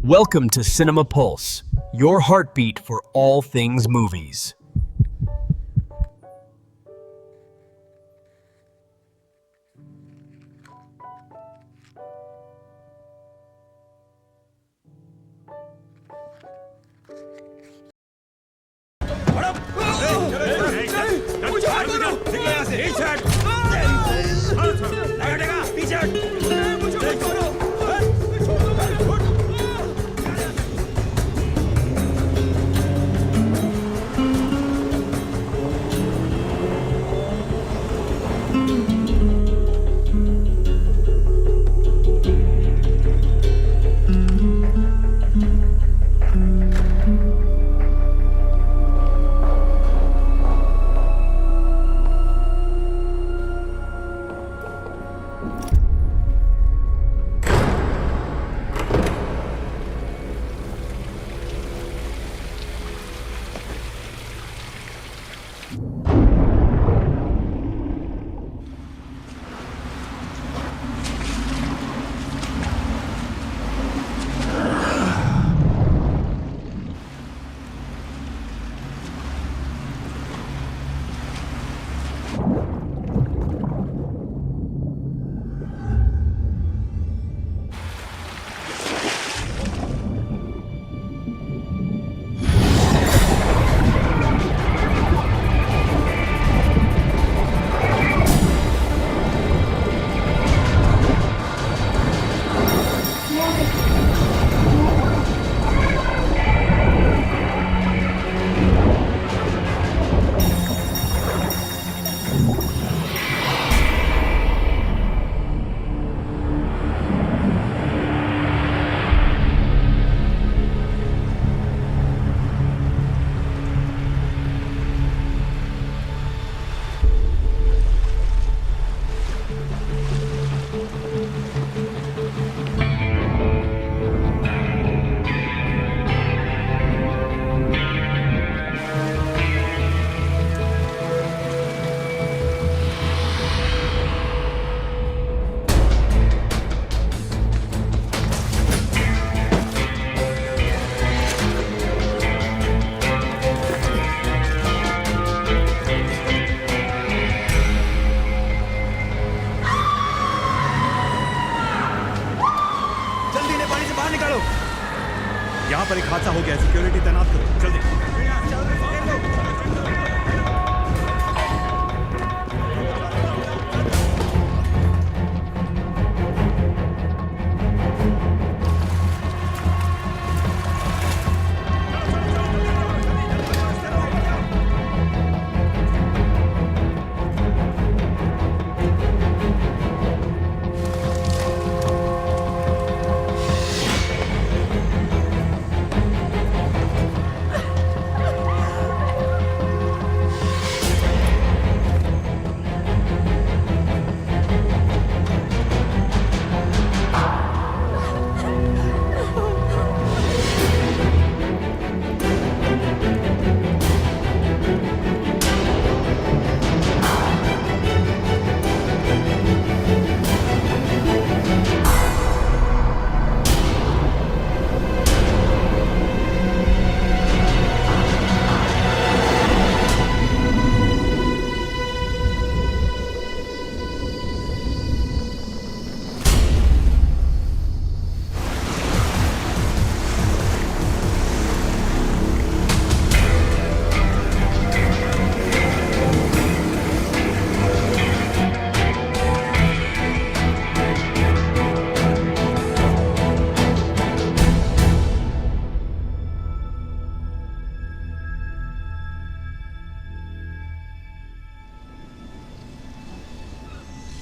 Welcome to Cinema Pulse, your heartbeat for all things movies. यहाँ पर एक हादसा हो गया, सिक्योरिटी तैनात करो जल्दी।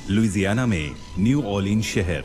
लुइसियाना में न्यू ऑर्लिन्स शहर।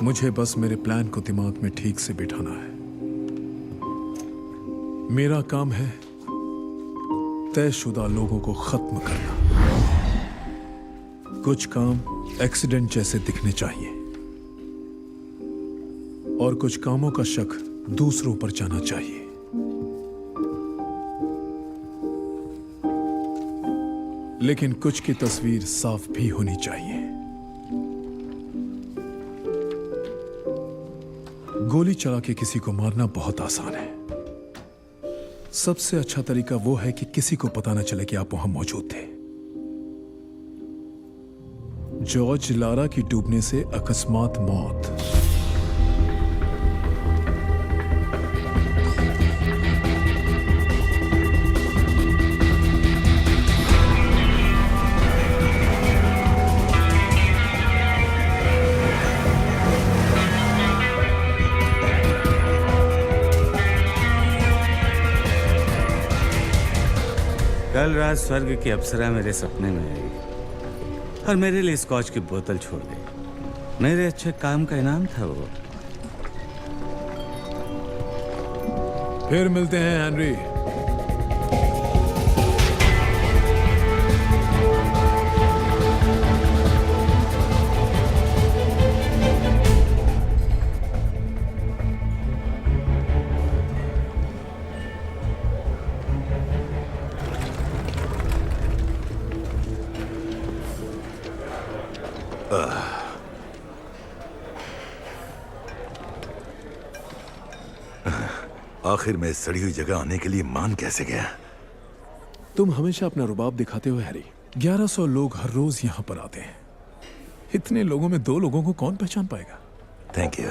मुझे बस मेरे प्लान को दिमाग में ठीक से बिठाना है। मेरा काम है तयशुदा लोगों को खत्म करना। कुछ काम एक्सीडेंट जैसे दिखने चाहिए और कुछ कामों का शक दूसरों पर जाना चाहिए। लेकिन कुछ की तस्वीर साफ भी होनी चाहिए। गोली चला के किसी को मारना बहुत आसान है। सबसे अच्छा तरीका वो है कि किसी को पता न चले कि आप वहां मौजूद थे। जॉर्ज लारा की डूबने से अकस्मात मौत। कल रात स्वर्ग की अप्सरा मेरे सपने में आई और मेरे लिए स्कॉच की बोतल छोड़ गई। मेरे अच्छे काम का इनाम था वो। फिर मिलते हैं हेनरी। आखिर में सड़ी हुई जगह आने के लिए मान कैसे गया? तुम हमेशा अपना रुबाब दिखाते हो हैरी। 1100 लोग हर रोज यहां पर आते हैं। इतने लोगों में 2 लोगों को कौन पहचान पाएगा? Thank you.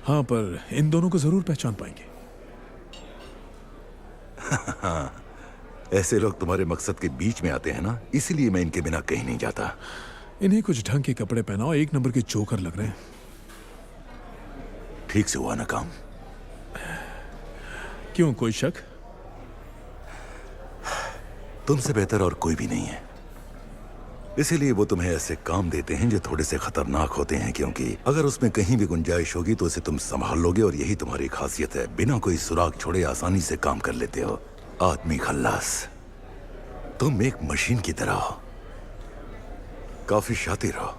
हाँ, पर इन दोनों को जरूर पहचान पाएंगे। ऐसे लोग तुम्हारे मकसद के बीच में आते हैं ना, इसीलिए मैं इनके बिना कहीं नहीं जाता। इन्हें कुछ ढंग के कपड़े पहनाओ, 1 नंबर के जोकर लग रहे हैं। ठीक से हुआ ना काम? क्यों, कोई शक? तुमसे बेहतर और कोई भी नहीं है, इसीलिए वो तुम्हें ऐसे काम देते हैं जो थोड़े से खतरनाक होते हैं, क्योंकि अगर उसमें कहीं भी गुंजाइश होगी तो उसे तुम संभाल लोगे और यही तुम्हारी खासियत है। बिना कोई सुराग छोड़े आसानी से काम कर लेते हो। आदमी खल्लास। तुम एक मशीन की तरह हो, काफी शातिर हो।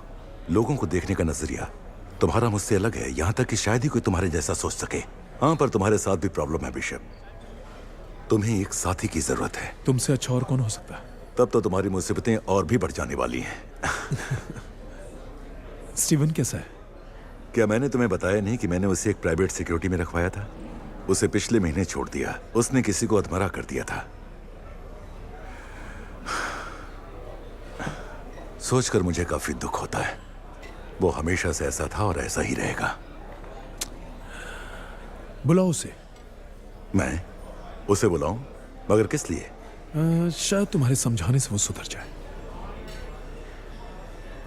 लोगों को देखने का नजरिया तुम्हारा मुझसे अलग है, यहां तक कि शायद ही कोई तुम्हारे जैसा सोच सके। हाँ, पर तुम्हारे साथ भी प्रॉब्लम है बिशप। तुम्हें एक साथी की जरूरत है। तुमसे अच्छा और कौन हो सकता है? तब तो तुम्हारी मुसीबतें और भी बढ़ जाने वाली हैं। स्टीवन कैसा है? क्या मैंने तुम्हें बताया नहीं कि मैंने उसे एक प्राइवेट सिक्योरिटी में रखवाया था? उसे पिछले महीने छोड़ दिया। उसने किसी को अधमरा कर दिया था। सोचकर मुझे काफी दुख होता है। वो हमेशा से ऐसा था और ऐसा ही रहेगा। बुलाओ उसे। मैं उसे बुलाऊं? मगर किस लिए? शायद तुम्हारे समझाने से वो सुधर जाए।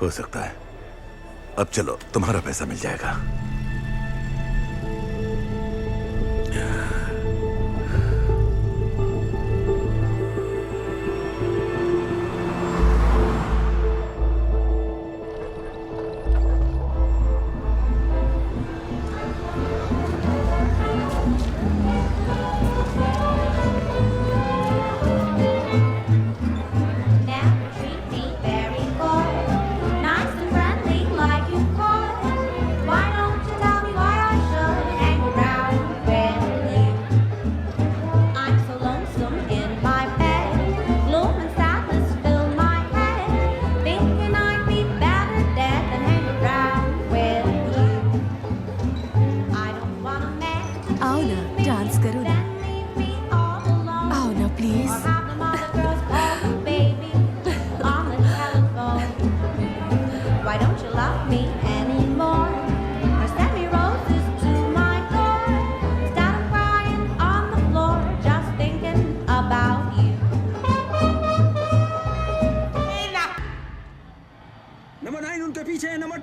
हो सकता है। अब चलो, तुम्हारा पैसा मिल जाएगा। आओ ना, डांस करो ना। आओ ना please. Why don't you love me anymore? Or send me roses to my door? Instead of crying on the floor, just thinking about you. Number 9 उनके पीछे है, नंबर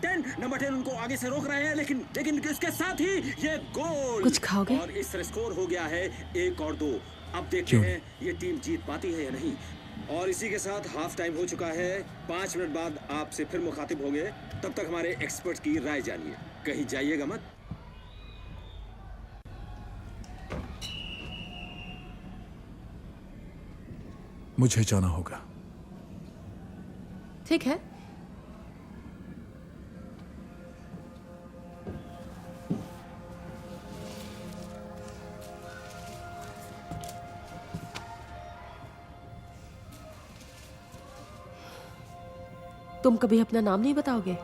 10 उनको आगे से रोक रहे हैं, लेकिन इसके साथ ही ये गोल। कुछ खाओगे? और इस तरह स्कोर हो गया है 1 और 2। अब देखते हैं ये टीम जीत पाती है या नहीं। और इसी के साथ हाफ टाइम हो चुका है। 5 मिनट बाद आपसे फिर मुखातिब होंगे। तब तक हमारे एक्सपर्ट की राय जानिए। कहीं जाइएगा मत। मुझे जाना होगा। ठीक है। तुम कभी अपना नाम नहीं बताओगे?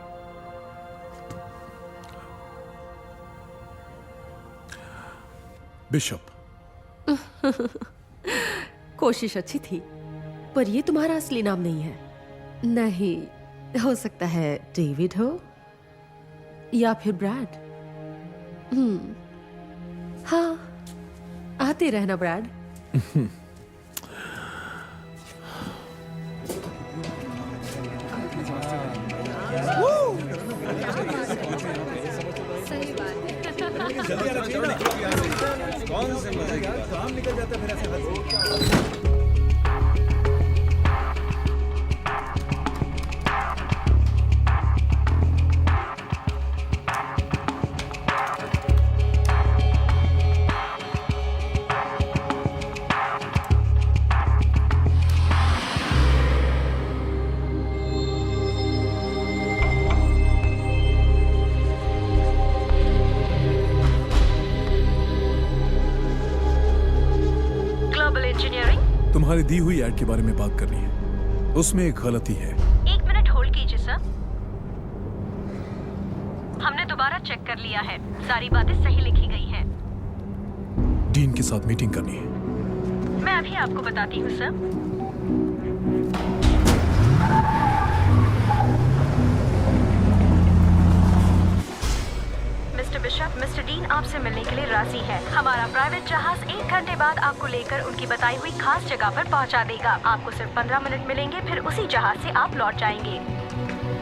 बिशप। कोशिश अच्छी थी, पर ये तुम्हारा असली नाम नहीं है। नहीं, हो सकता है डेविड हो या फिर ब्रैड। हाँ, आते रहना ब्रैड। सही बात है। कौन से मजे की बात? काम निकल जाता है फिर ऐसे हाथ से। तुम्हारी दी हुई ऐड के बारे में बात करनी है। उसमें एक गलती है। 1 मिनट होल्ड कीजिए सर। हमने दोबारा चेक कर लिया है, सारी बातें सही लिखी गई हैं। डीन के साथ मीटिंग करनी है। मैं अभी आपको बताती हूँ sir. Mister bishop, mister dean आपसे मिलने के लिए राजी है। हमारा प्राइवेट जहाज 1 घंटे बाद आपको लेकर उनकी बताई हुई खास जगह पर पहुंचा देगा। आपको सिर्फ 15 मिनट मिलेंगे, फिर उसी जहाज से आप लौट जाएंगे।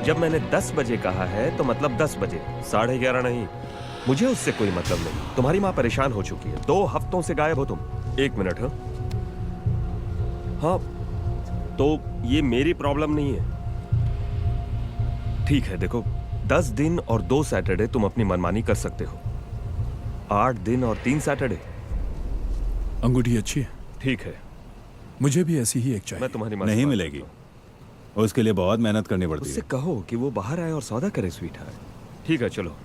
जब मैंने 10 बजे कहा है तो मतलब 10 बजे, 11:30 नहीं। मुझे उससे कोई मतलब नहीं। तुम्हारी माँ परेशान हो चुकी है। 2 हफ्तों से गायब हो तुम। 1 मिनट। हाँ, तो ये मेरी प्रॉब्लम नहीं है। ठीक है, देखो 10 दिन और 2 सैटरडे तुम अपनी मनमानी कर सकते हो। 8 दिन और 3 सैटरडे। अंगूठी अच्छी है। ठीक है, मुझे भी ऐसी ही एक चाहिए। मैं तुम्हारी मर्जी नहीं पर मिलेगी, करता हूं। उसके लिए बहुत मेहनत करनी पड़ती उससे है। कहो कि वो बाहर आए और सौदा करे स्वीट हार्ट। ठीक है, चलो।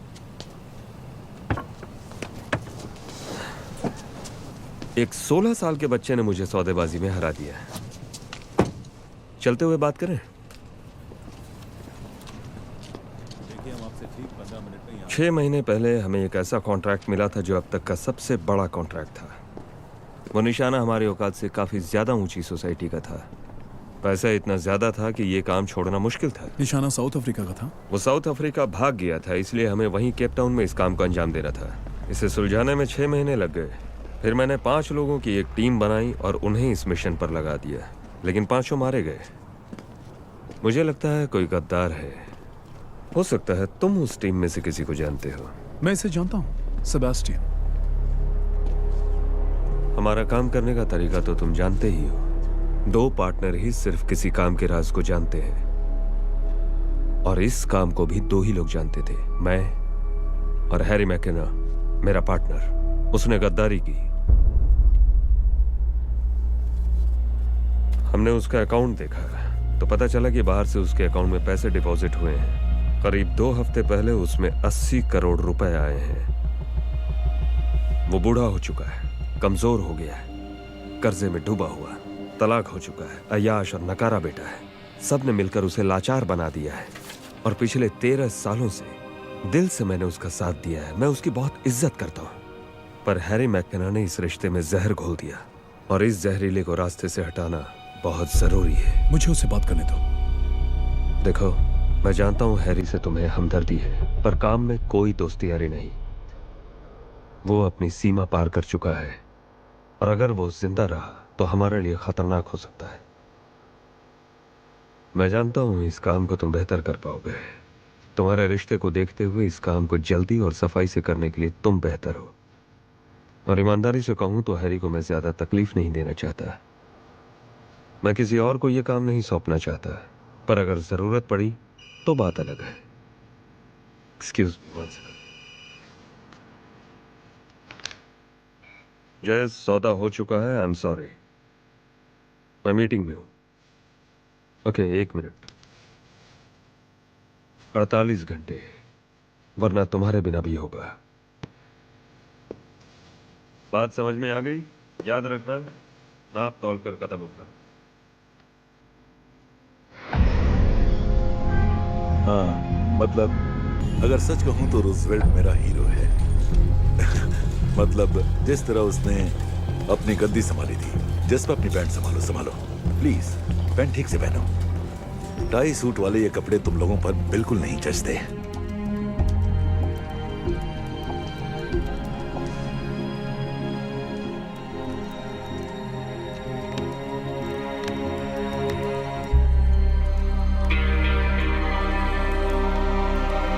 एक 16 साल के बच्चे ने मुझे सौदेबाजी में हरा दिया है। चलते हुए बात करें। 6 महीने पहले हमें एक ऐसा कॉन्ट्रैक्ट मिला था जो अब तक का सबसे बड़ा कॉन्ट्रैक्ट था। वो निशाना हमारी औकात से काफी ज्यादा ऊंची सोसाइटी का था। पैसा इतना ज्यादा था कि ये काम छोड़ना मुश्किल था। निशाना साउथ अफ्रीका का था। वो साउथ अफ्रीका भाग गया था, इसलिए हमें वहीं केप टाउन में इस काम को अंजाम देना था। इसे सुलझाने में 6 महीने लग गए। फिर मैंने 5 लोगों की एक टीम बनाई और उन्हें इस मिशन पर लगा दिया, लेकिन 5 मारे गए। मुझे लगता है कोई गद्दार है। हो सकता है तुम उस टीम में से किसी को जानते हो। मैं इसे जानता हूँ, सेबेस्टियन। हमारा काम करने का तरीका तो तुम जानते ही हो। 2 पार्टनर ही सिर्फ किसी काम के राज को जानते हैं, और इस काम को भी 2 ही लोग जानते थे, मैं और हैरी मैकेना, मेरा पार्टनर। उसने गद्दारी की। हमने उसका अकाउंट देखा तो पता चला कि बाहर से उसके अकाउंट में पैसे डिपॉजिट हुए हैं। करीब 2 हफ्ते पहले उसमें 80 करोड़ रुपए आए हैं। वो बूढ़ा हो चुका है, कमजोर हो गया है, कर्जे में डूबा हुआ, तलाक हो चुका है, अय्याश और नकारा बेटा है। सब ने मिलकर उसे लाचार बना दिया है, और पिछले 13 सालों से दिल से मैंने उसका साथ दिया है। मैं उसकी बहुत इज्जत करता हूँ, पर हैरी मैकेना ने इस रिश्ते में जहर घोल दिया, और इस जहरीले को रास्ते से हटाना बहुत जरूरी है। मुझे उससे बात करने दो। देखो, मैं जानता हूं हैरी से तुम्हें हमदर्दी है, पर काम में कोई दोस्ती यारी नहीं। वो अपनी सीमा पार कर चुका है, और अगर वो जिंदा रहा तो हमारे लिए खतरनाक हो सकता है। मैं जानता हूं इस काम को तुम बेहतर कर पाओगे। तुम्हारे रिश्ते को देखते हुए इस काम को जल्दी और सफाई से करने के लिए तुम बेहतर हो। और ईमानदारी से कहूं तो हैरी को मैं ज्यादा तकलीफ नहीं देना चाहता। मैं किसी और को ये काम नहीं सौंपना चाहता, पर अगर जरूरत पड़ी तो बात अलग है। Excuse me. जय, सौदा हो चुका है। आई एम सॉरी, मैं मीटिंग में हूं। Okay, 1 minute. 48 घंटे, वरना तुम्हारे बिना भी होगा। बात समझ में आ गई? याद रखना, नाप तोल कर कदम उठना। हाँ, मतलब अगर सच कहूं तो रूजवेल्ट मेरा हीरो है। मतलब जिस तरह उसने अपनी गद्दी संभाली थी। जिस पर अपनी पैंट संभालो संभालो, प्लीज पैंट ठीक से पहनो। टाई सूट वाले ये कपड़े तुम लोगों पर बिल्कुल नहीं जचते।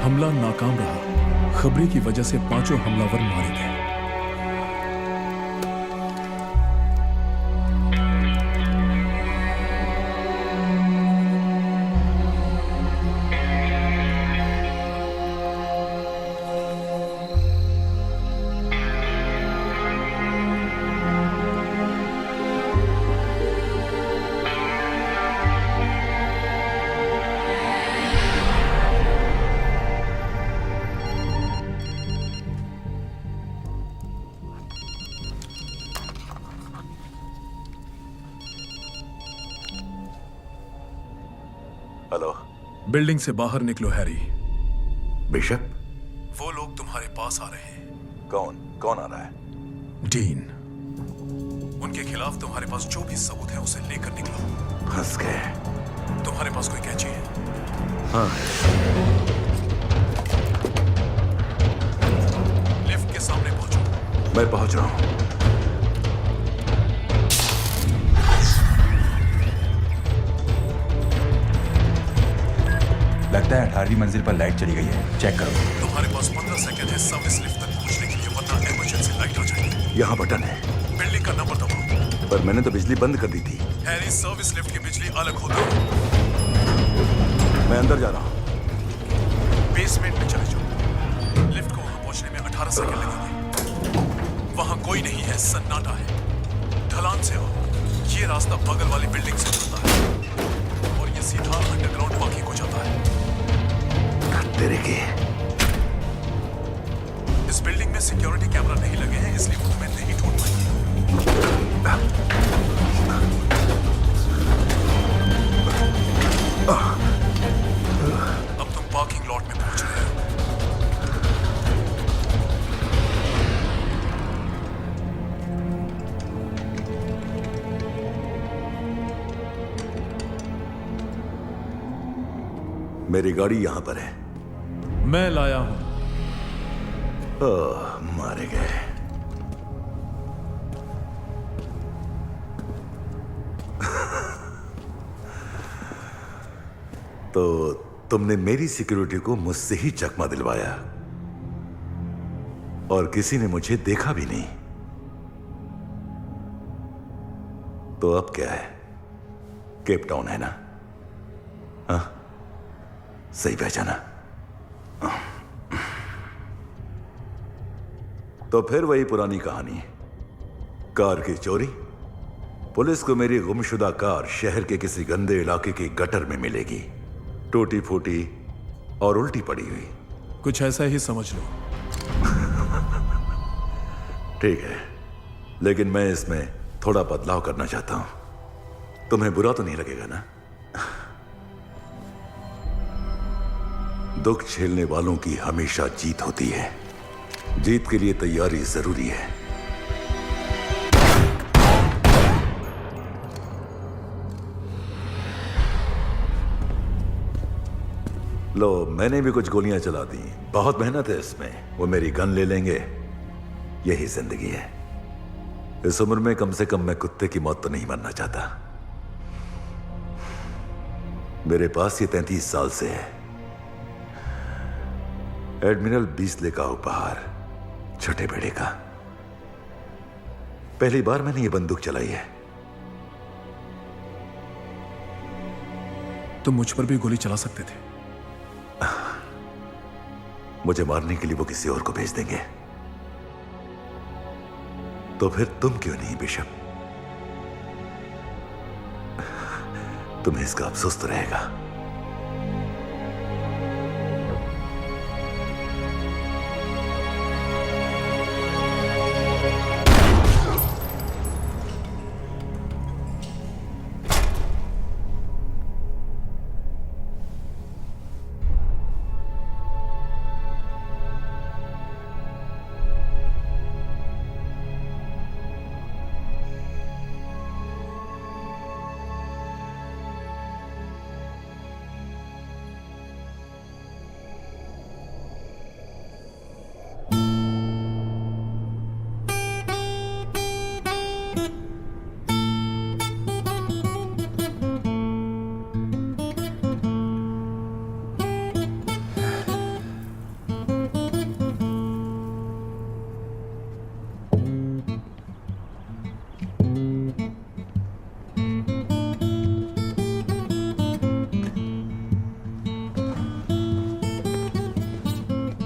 हमला नाकाम रहा। खबरी की वजह से 5 हमलावर मारे गए। हेलो, बिल्डिंग से बाहर निकलो हैरी। बिशप? वो लोग तुम्हारे पास आ रहे हैं। कौन कौन आ रहा है? डीन। उनके खिलाफ तुम्हारे पास जो भी सबूत है उसे लेकर निकलो। हंस गए। तुम्हारे पास कोई कैची है? हाँ। लिफ्ट के सामने पहुंचो। मैं पहुंच रहा हूं। लगता है 18वीं मंजिल पर लाइट चली गई है, चेक करो। तुम्हारे पास 15 सेकंड है सर्विस लिफ्ट तक पहुंचने के लिए, वरना इमरजेंसी लाइट आ जाएगी। यहाँ बटन है। बिल्डिंग का नंबर दबाओ। पर मैंने तो बिजली बंद कर दी थी। हैरी, सर्विस लिफ्ट की बिजली अलग होती है। मैं अंदर जा रहा हूँ। बेसमेंट में चले जाओ। लिफ्ट को वहां पहुंचने में 18 सेकंड लगेंगे। वहां कोई नहीं है, सन्नाटा है। ढलान से आओ। ये रास्ता बगल वाली बिल्डिंग से जुड़ता है और ये सीधा अंडरग्राउंड पार्किंग को जाता है। तेरे की। इस बिल्डिंग में सिक्योरिटी कैमरा नहीं लगे हैं, इसलिए वो तुम्हें नहीं ढूंढ पाएंगे। अब तुम पार्किंग लॉट में पहुंच रहे हो। मेरी गाड़ी यहां पर है। मैं लाया हूं। ओह, मारे गए। तो तुमने मेरी सिक्योरिटी को मुझसे ही चकमा दिलवाया और किसी ने मुझे देखा भी नहीं। तो अब क्या है? केप टाउन है ना? हाँ, सही पहचाना। तो फिर वही पुरानी कहानी, कार की चोरी। पुलिस को मेरी गुमशुदा कार शहर के किसी गंदे इलाके के गटर में मिलेगी, टूटी फूटी और उल्टी पड़ी हुई। कुछ ऐसा ही समझ लो। ठीक है, लेकिन मैं इसमें थोड़ा बदलाव करना चाहता हूं। तुम्हें बुरा तो नहीं लगेगा ना? दुख झेलने वालों की हमेशा जीत होती है। जीत के लिए तैयारी जरूरी है। लो, मैंने भी कुछ गोलियां चला दी। बहुत मेहनत है इसमें। वो मेरी गन ले लेंगे। यही जिंदगी है। इस उम्र में कम से कम मैं कुत्ते की मौत तो नहीं मरना चाहता। मेरे पास ये 33 साल से है। एडमिरल बीसले का उपहार, छोटे बेड़े का। पहली बार मैंने ये बंदूक चलाई है। तुम मुझ पर भी गोली चला सकते थे। मुझे मारने के लिए वो किसी और को भेज देंगे, तो फिर तुम क्यों नहीं बिशप? तुम्हें इसका अफसोस तो रहेगा।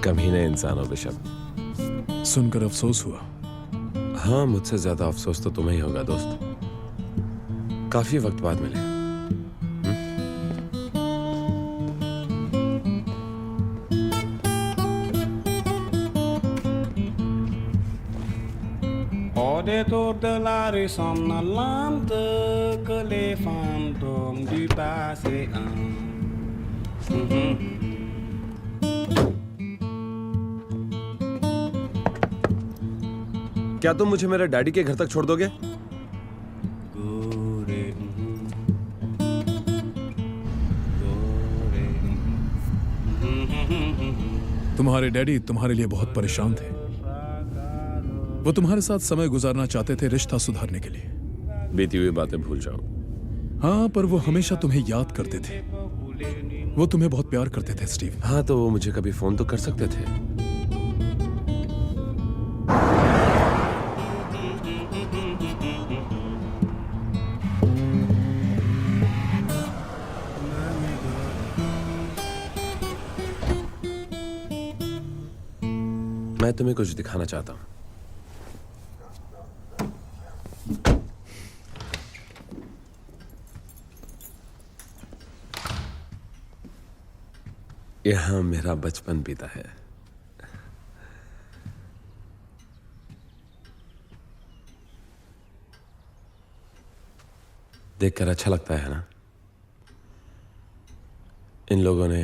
कमीने इंसान हो बिशप। सुनकर अफसोस हुआ। हाँ, मुझसे ज्यादा अफसोस तो तुम्हें ही होगा दोस्त। काफी वक्त बाद मिले। Au détour de la rue somnolente que les fantômes du passé क्या तुम मुझे मेरे डैडी के घर तक छोड़ दोगे? तुम्हारे डैडी तुम्हारे लिए बहुत परेशान थे। वो तुम्हारे साथ समय गुजारना चाहते थे रिश्ता सुधारने के लिए। बीती हुई बातें भूल जाओ। हाँ, पर वो हमेशा तुम्हें याद करते थे। वो तुम्हें बहुत प्यार करते थे स्टीव। हाँ, तो वो मुझे कभी फोन तो कर सकते थे। मैं तुम्हें कुछ दिखाना चाहता हूं। यहां मेरा बचपन बीता है। देखकर अच्छा लगता है ना? इन लोगों ने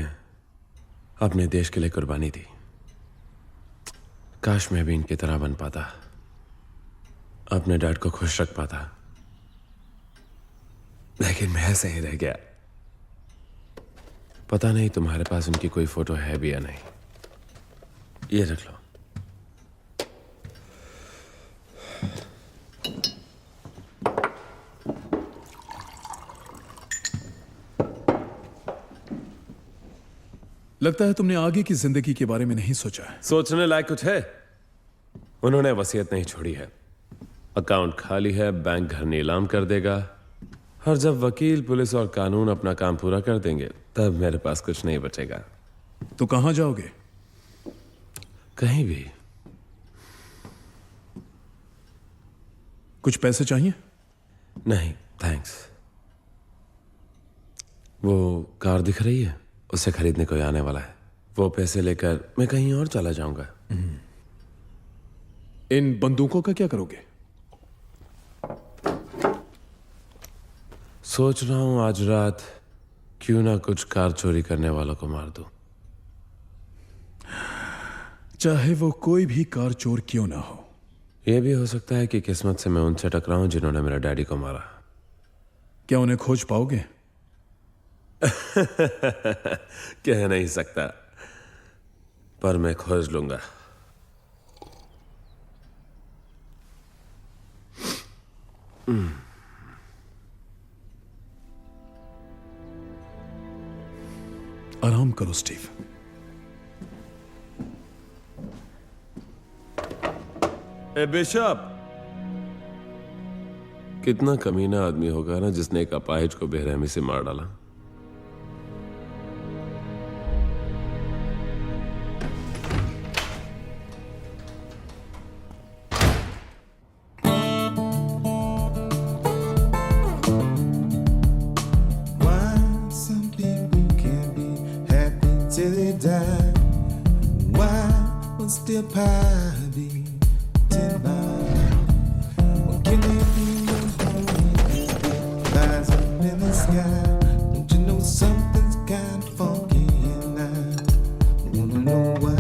अपने देश के लिए कुर्बानी दी। काश मैं भी इनकी तरह बन पाता, अपने डैड को खुश रख पाता, लेकिन मैं ऐसे ही रह गया। पता नहीं तुम्हारे पास उनकी कोई फोटो है भी या नहीं। ये रख लो। लगता है तुमने आगे की जिंदगी के बारे में नहीं सोचा है। सोचने लायक कुछ है? उन्होंने वसीयत नहीं छोड़ी है। अकाउंट खाली है, बैंक घर नीलाम कर देगा, और जब वकील, पुलिस और कानून अपना काम पूरा कर देंगे तब मेरे पास कुछ नहीं बचेगा। तो कहां जाओगे? कहीं भी। कुछ पैसे चाहिए? नहीं थैंक्स। वो कार दिख रही है, उसे खरीदने कोई आने वाला है। वो पैसे लेकर मैं कहीं और चला जाऊंगा। इन बंदूकों का क्या करोगे? सोच रहा हूं आज रात क्यों ना कुछ कार चोरी करने वालों को मार दूं। चाहे वो कोई भी कार चोर क्यों ना हो। यह भी हो सकता है कि किस्मत से मैं उनसे टकराऊं जिन्होंने मेरे डैडी को मारा। क्या उन्हें खोज पाओगे? कह नहीं सकता, पर मैं खोज लूंगा। आराम करो स्टीव। ए बिशप, कितना कमीना आदमी होगा ना जिसने एक अपाहिज को बेरहमी से मार डाला। die. Why will still pie be 10 Well, can they be lies up in the sky? Don't you know something's kind of funky and I wanna know why?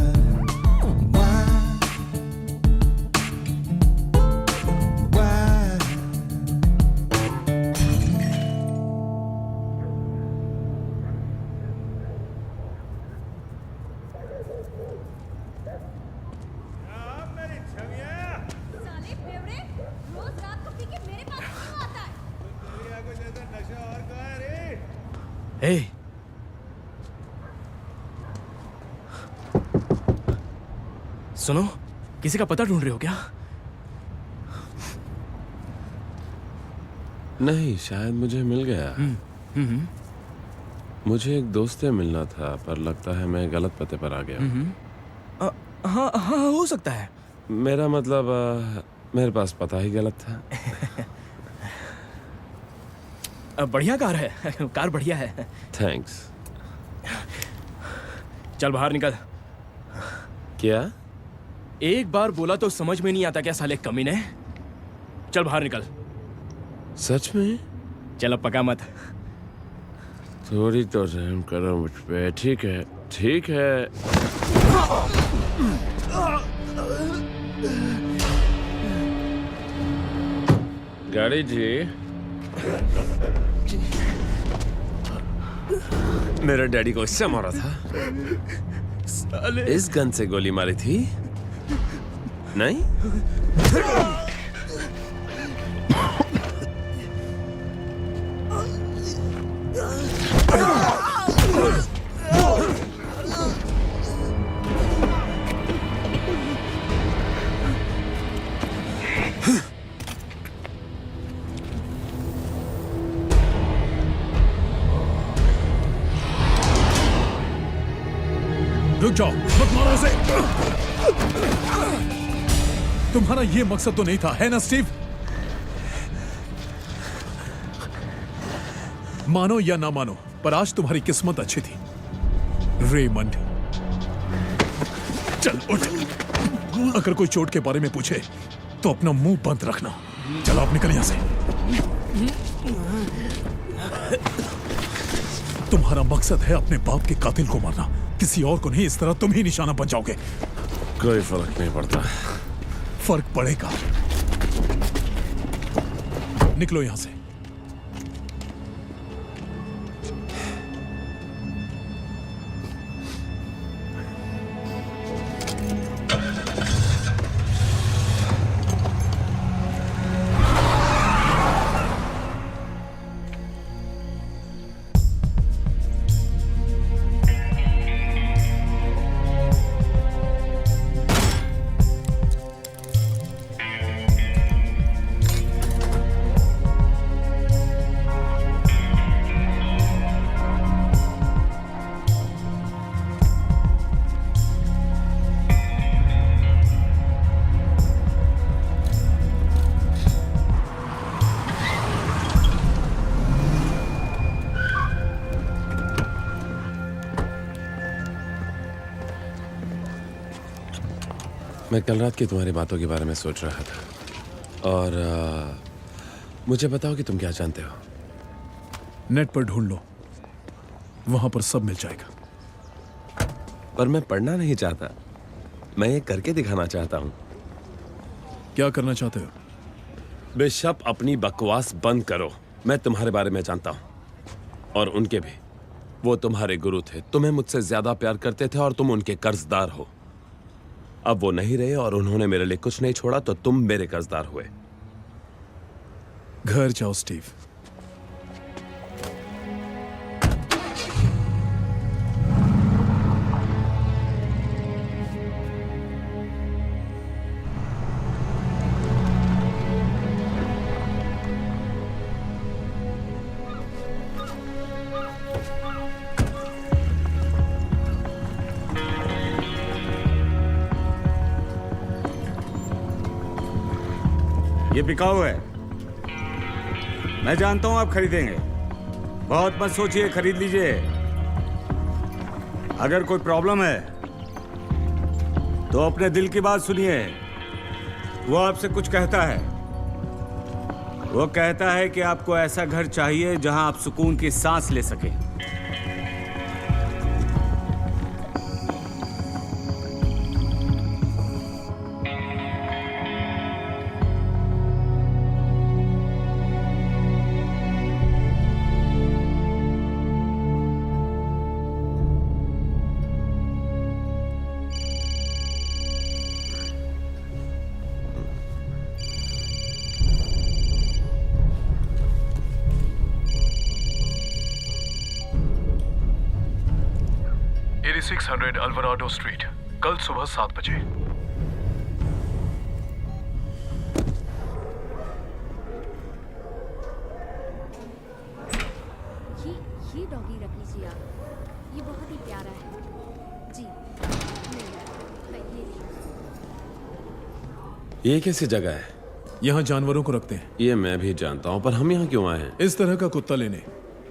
Hey. सुनो, किसी का पता ढूंढ रहे हो क्या? नहीं, शायद मुझे मिल गया। मुझे एक दोस्त से मिलना था, पर लगता है मैं गलत पते पर आ गया। हाँ हाँ, हो सकता है। मेरा मतलब मेरे पास पता ही गलत था। बढ़िया कार है, कार बढ़िया है। थैंक्स। चल बाहर निकल। क्या? एक बार बोला तो समझ में नहीं आता क्या साले कमीने? चल बाहर निकल। सच में? चल अब पका मत। थोड़ी तो रहम करो मुझ पे। ठीक है, ठीक है। गाड़ी जी, मेरे डैडी को इससे मारा था। इस गन से गोली मारी थी? नहीं? रुक जाओ, मत मारो उसे। तुम्हारा ये मकसद तो नहीं था, है ना स्टीव? मानो या ना मानो, पर आज तुम्हारी किस्मत अच्छी थी रेमंड। चल उठ। अगर कोई चोट के बारे में पूछे तो अपना मुंह बंद रखना। चलो आप निकल यहां से। तुम्हारा मकसद है अपने बाप के कातिल को मारना, किसी और को नहीं। इस तरह तुम ही निशाना बन जाओगे। कोई फर्क नहीं पड़ता। फर्क पड़ेगा। निकलो यहां से। मैं कल रात की तुम्हारी बातों के बारे में सोच रहा था और मुझे बताओ कि तुम क्या जानते हो। नेट पर ढूंढ लो, वहां पर सब मिल जाएगा। पर मैं पढ़ना नहीं चाहता, मैं ये करके दिखाना चाहता हूं। क्या करना चाहते हो? बिशप, अपनी बकवास बंद करो। मैं तुम्हारे बारे में जानता हूं और उनके भी। वो तुम्हारे गुरु थे, तुम्हें मुझसे ज्यादा प्यार करते थे और तुम उनके कर्जदार हो। अब वो नहीं रहे और उन्होंने मेरे लिए कुछ नहीं छोड़ा, तो तुम मेरे कर्जदार हुए। घर जाओ स्टीव। ये बिकाऊ है, मैं जानता हूं आप खरीदेंगे। बहुत मत सोचिए, खरीद लीजिए। अगर कोई प्रॉब्लम है तो अपने दिल की बात सुनिए। वो आपसे कुछ कहता है। वो कहता है कि आपको ऐसा घर चाहिए जहां आप सुकून की सांस ले सकें। अल्वराडो स्ट्रीट, कल सुबह 7 बजे। ये डॉगी रख लीजिए आप, ये बहुत ही प्यारा है जी। नहीं, ये कैसी जगह है? यहाँ जानवरों को रखते हैं। ये मैं भी जानता हूँ, पर हम यहाँ क्यों आए हैं? इस तरह का कुत्ता लेने,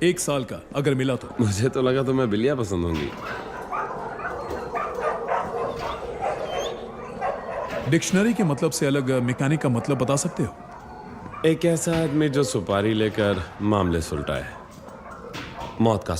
1 साल का, अगर मिला तो। मुझे तो लगा तुम्हें बिल्लियाँ पसंद होंगी। डिक्शनरी के मतलब से अलग मैकेनिक का मतलब बता सकते हो? एक ऐसा आदमी जो सुपारी लेकर मामले सुलटाए, मौत का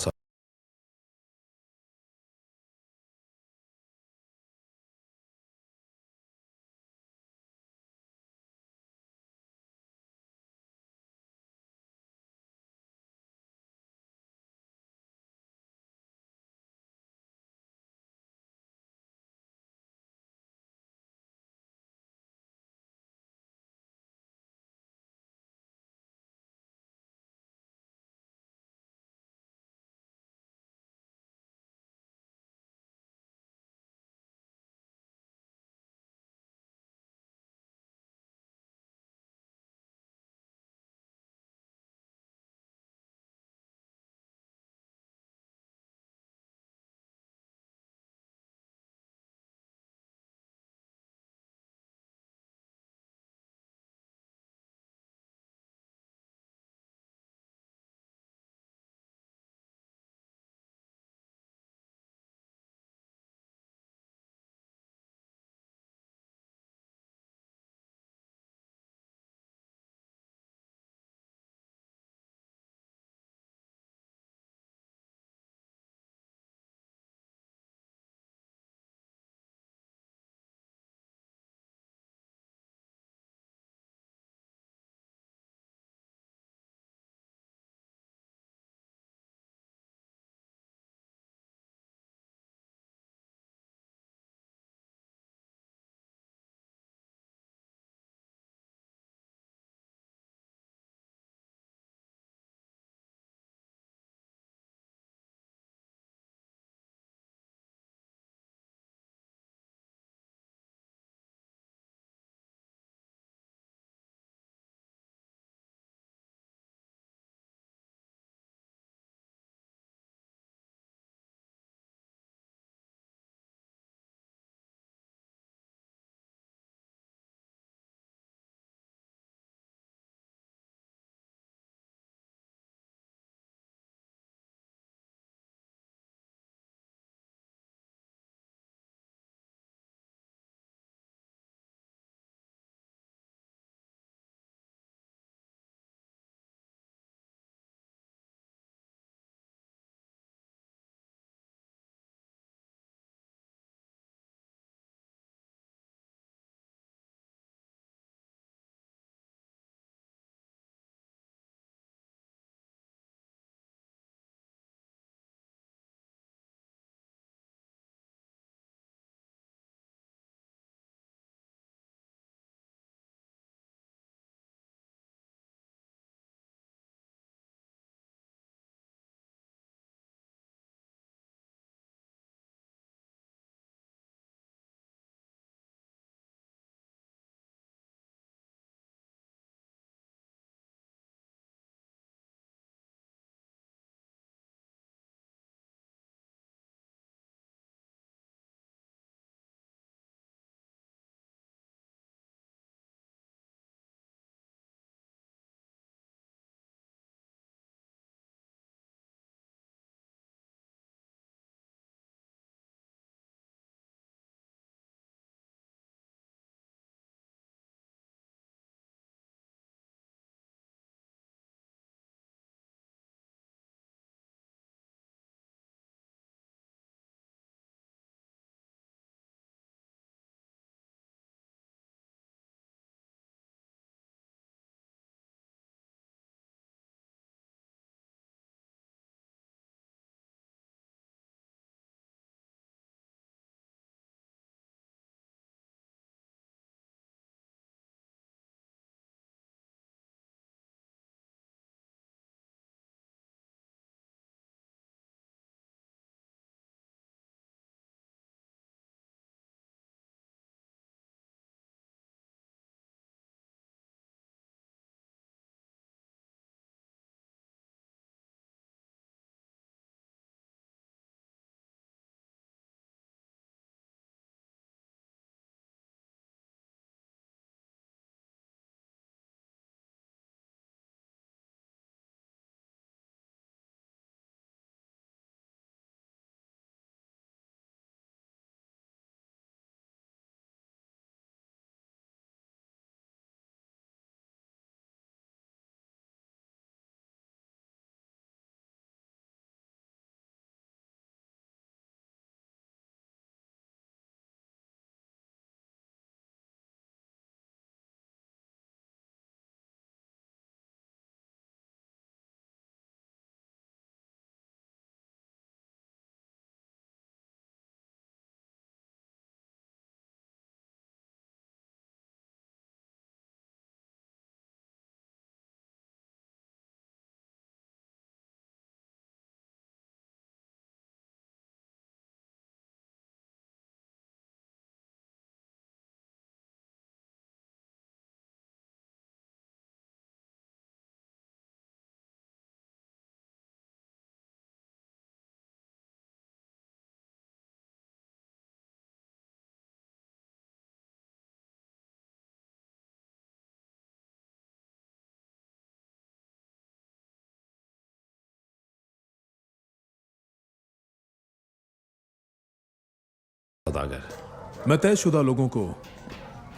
सौदागर। मैं तयशुदा लोगों को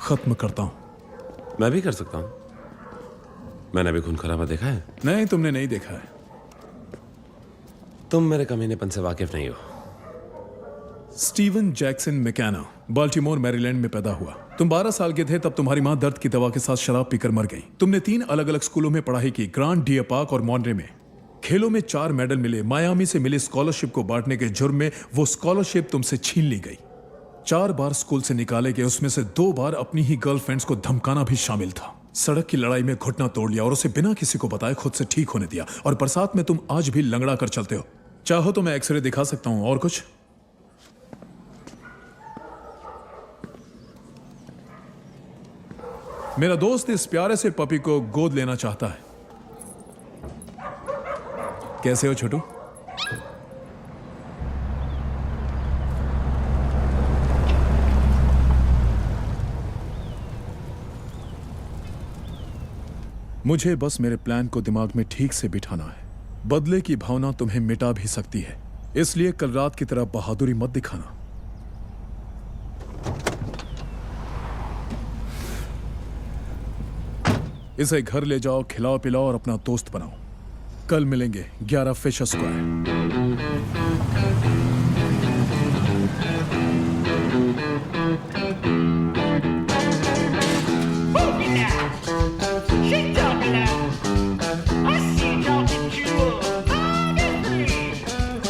खत्म करता हूं। मैं भी कर सकता हूं। मैंने भी खून खराबा देखा है। नहीं, तुमने नहीं देखा है। तुम मेरे कमीनेपन से वाकिफ नहीं हो। Steven Jackson McKenna Baltimore Maryland में पैदा हुआ। तुम 12 साल के थे तब तुम्हारी मां दर्द की दवा के साथ शराब पीकर मर गई। तुमने 3 अलग अलग स्कूलों में पढ़ाई की, ग्रांड डियर पार्क और मॉन्ट्रे में। खेलों में 4 मेडल मिले। मायामी से मिले स्कॉलरशिप को बांटने के जुर्म में वो स्कॉलरशिप तुमसे छीन ली गई। 4 बार स्कूल से निकाले गए, उसमें से 2 बार अपनी ही गर्लफ्रेंड्स को धमकाना भी शामिल था। सड़क की लड़ाई में घुटना तोड़ लिया और उसे बिना किसी को बताए खुद से ठीक होने दिया। और बरसात में तुम आज भी लंगड़ा कर चलते हो। चाहो तो मैं एक्सरे दिखा सकता हूं। और कुछ? मेरा दोस्त इस प्यारे से पपी को गोद लेना चाहता है। कैसे हो छोटू? मुझे बस मेरे प्लान को दिमाग में ठीक से बिठाना है। बदले की भावना तुम्हें मिटा भी सकती है, इसलिए कल रात की तरह बहादुरी मत दिखाना। इसे घर ले जाओ, खिलाओ पिलाओ और अपना दोस्त बनाओ। कल मिलेंगे 11 फिश स्क्वायर।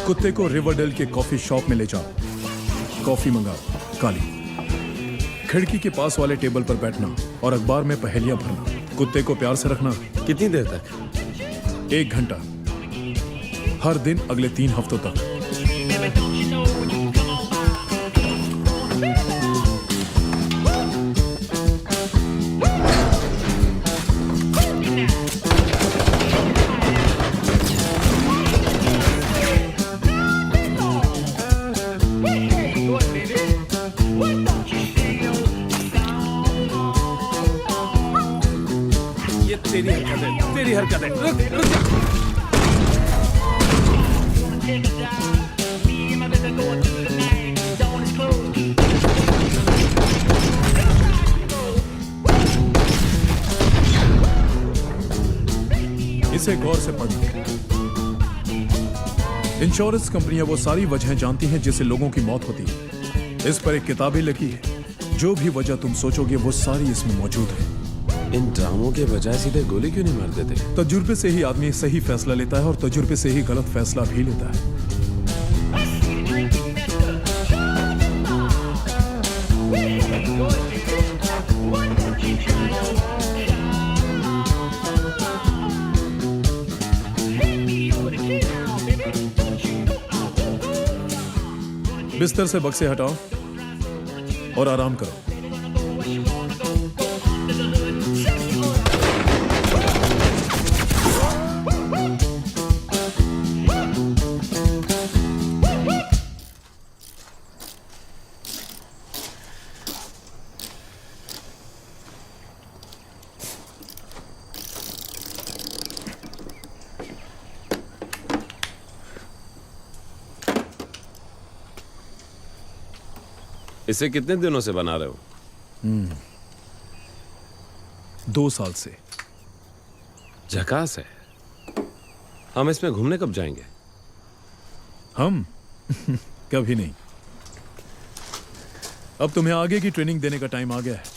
कुत्ते को रिवरडेल के कॉफी शॉप में ले जाओ। कॉफी मंगाओ, काली। खिड़की के पास वाले टेबल पर बैठना और अखबार में पहेलियां भरना। कुत्ते को प्यार से रखना। कितनी देर तक? 1 घंटा, हर दिन अगले 3 हफ्तों तक। तेरी हरकत है। रुक रुक। इसे गौर से पढ़ना। इंश्योरेंस कंपनियां वो सारी वजहें जानती हैं जिससे लोगों की मौत होती है। इस पर एक किताब ही लिखी है। जो भी वजह तुम सोचोगे वो सारी इसमें मौजूद है। इन ड्रामों के बजाय सीधे गोली क्यों नहीं मार देते? तजुर्बे से ही आदमी सही फैसला लेता है और तजुर्बे से ही गलत फैसला भी लेता है। बिस्तर से बक्से हटाओ और आराम करो। इसे कितने दिनों से बना रहे हो? 2 साल से। झकास है। हम इसमें घूमने कब जाएंगे? हम कभी नहीं। अब तुम्हें आगे की ट्रेनिंग देने का टाइम आ गया है।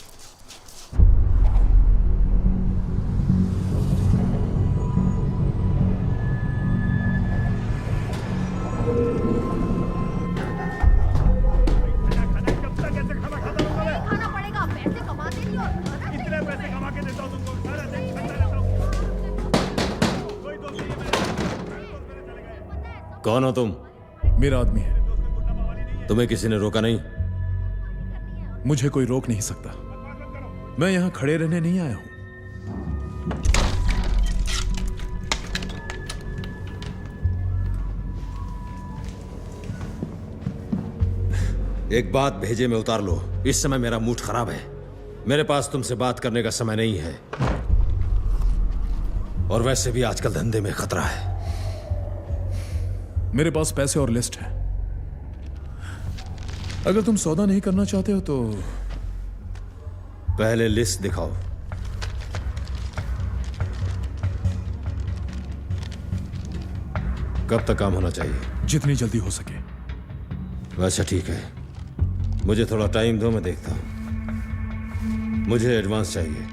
कौन हो तुम? मेरा आदमी है। तुम्हें किसी ने रोका नहीं? मुझे कोई रोक नहीं सकता। मैं यहां खड़े रहने नहीं आया हूं। एक बात भेजे में उतार लो। इस समय मेरा मूड खराब है। मेरे पास तुमसे बात करने का समय नहीं है। और वैसे भी आजकल धंधे में खतरा है। मेरे पास पैसे और लिस्ट है। अगर तुम सौदा नहीं करना चाहते हो तो पहले लिस्ट दिखाओ। कब तक काम होना चाहिए? जितनी जल्दी हो सके। अच्छा ठीक है, मुझे थोड़ा टाइम दो, मैं देखता हूं। मुझे एडवांस चाहिए।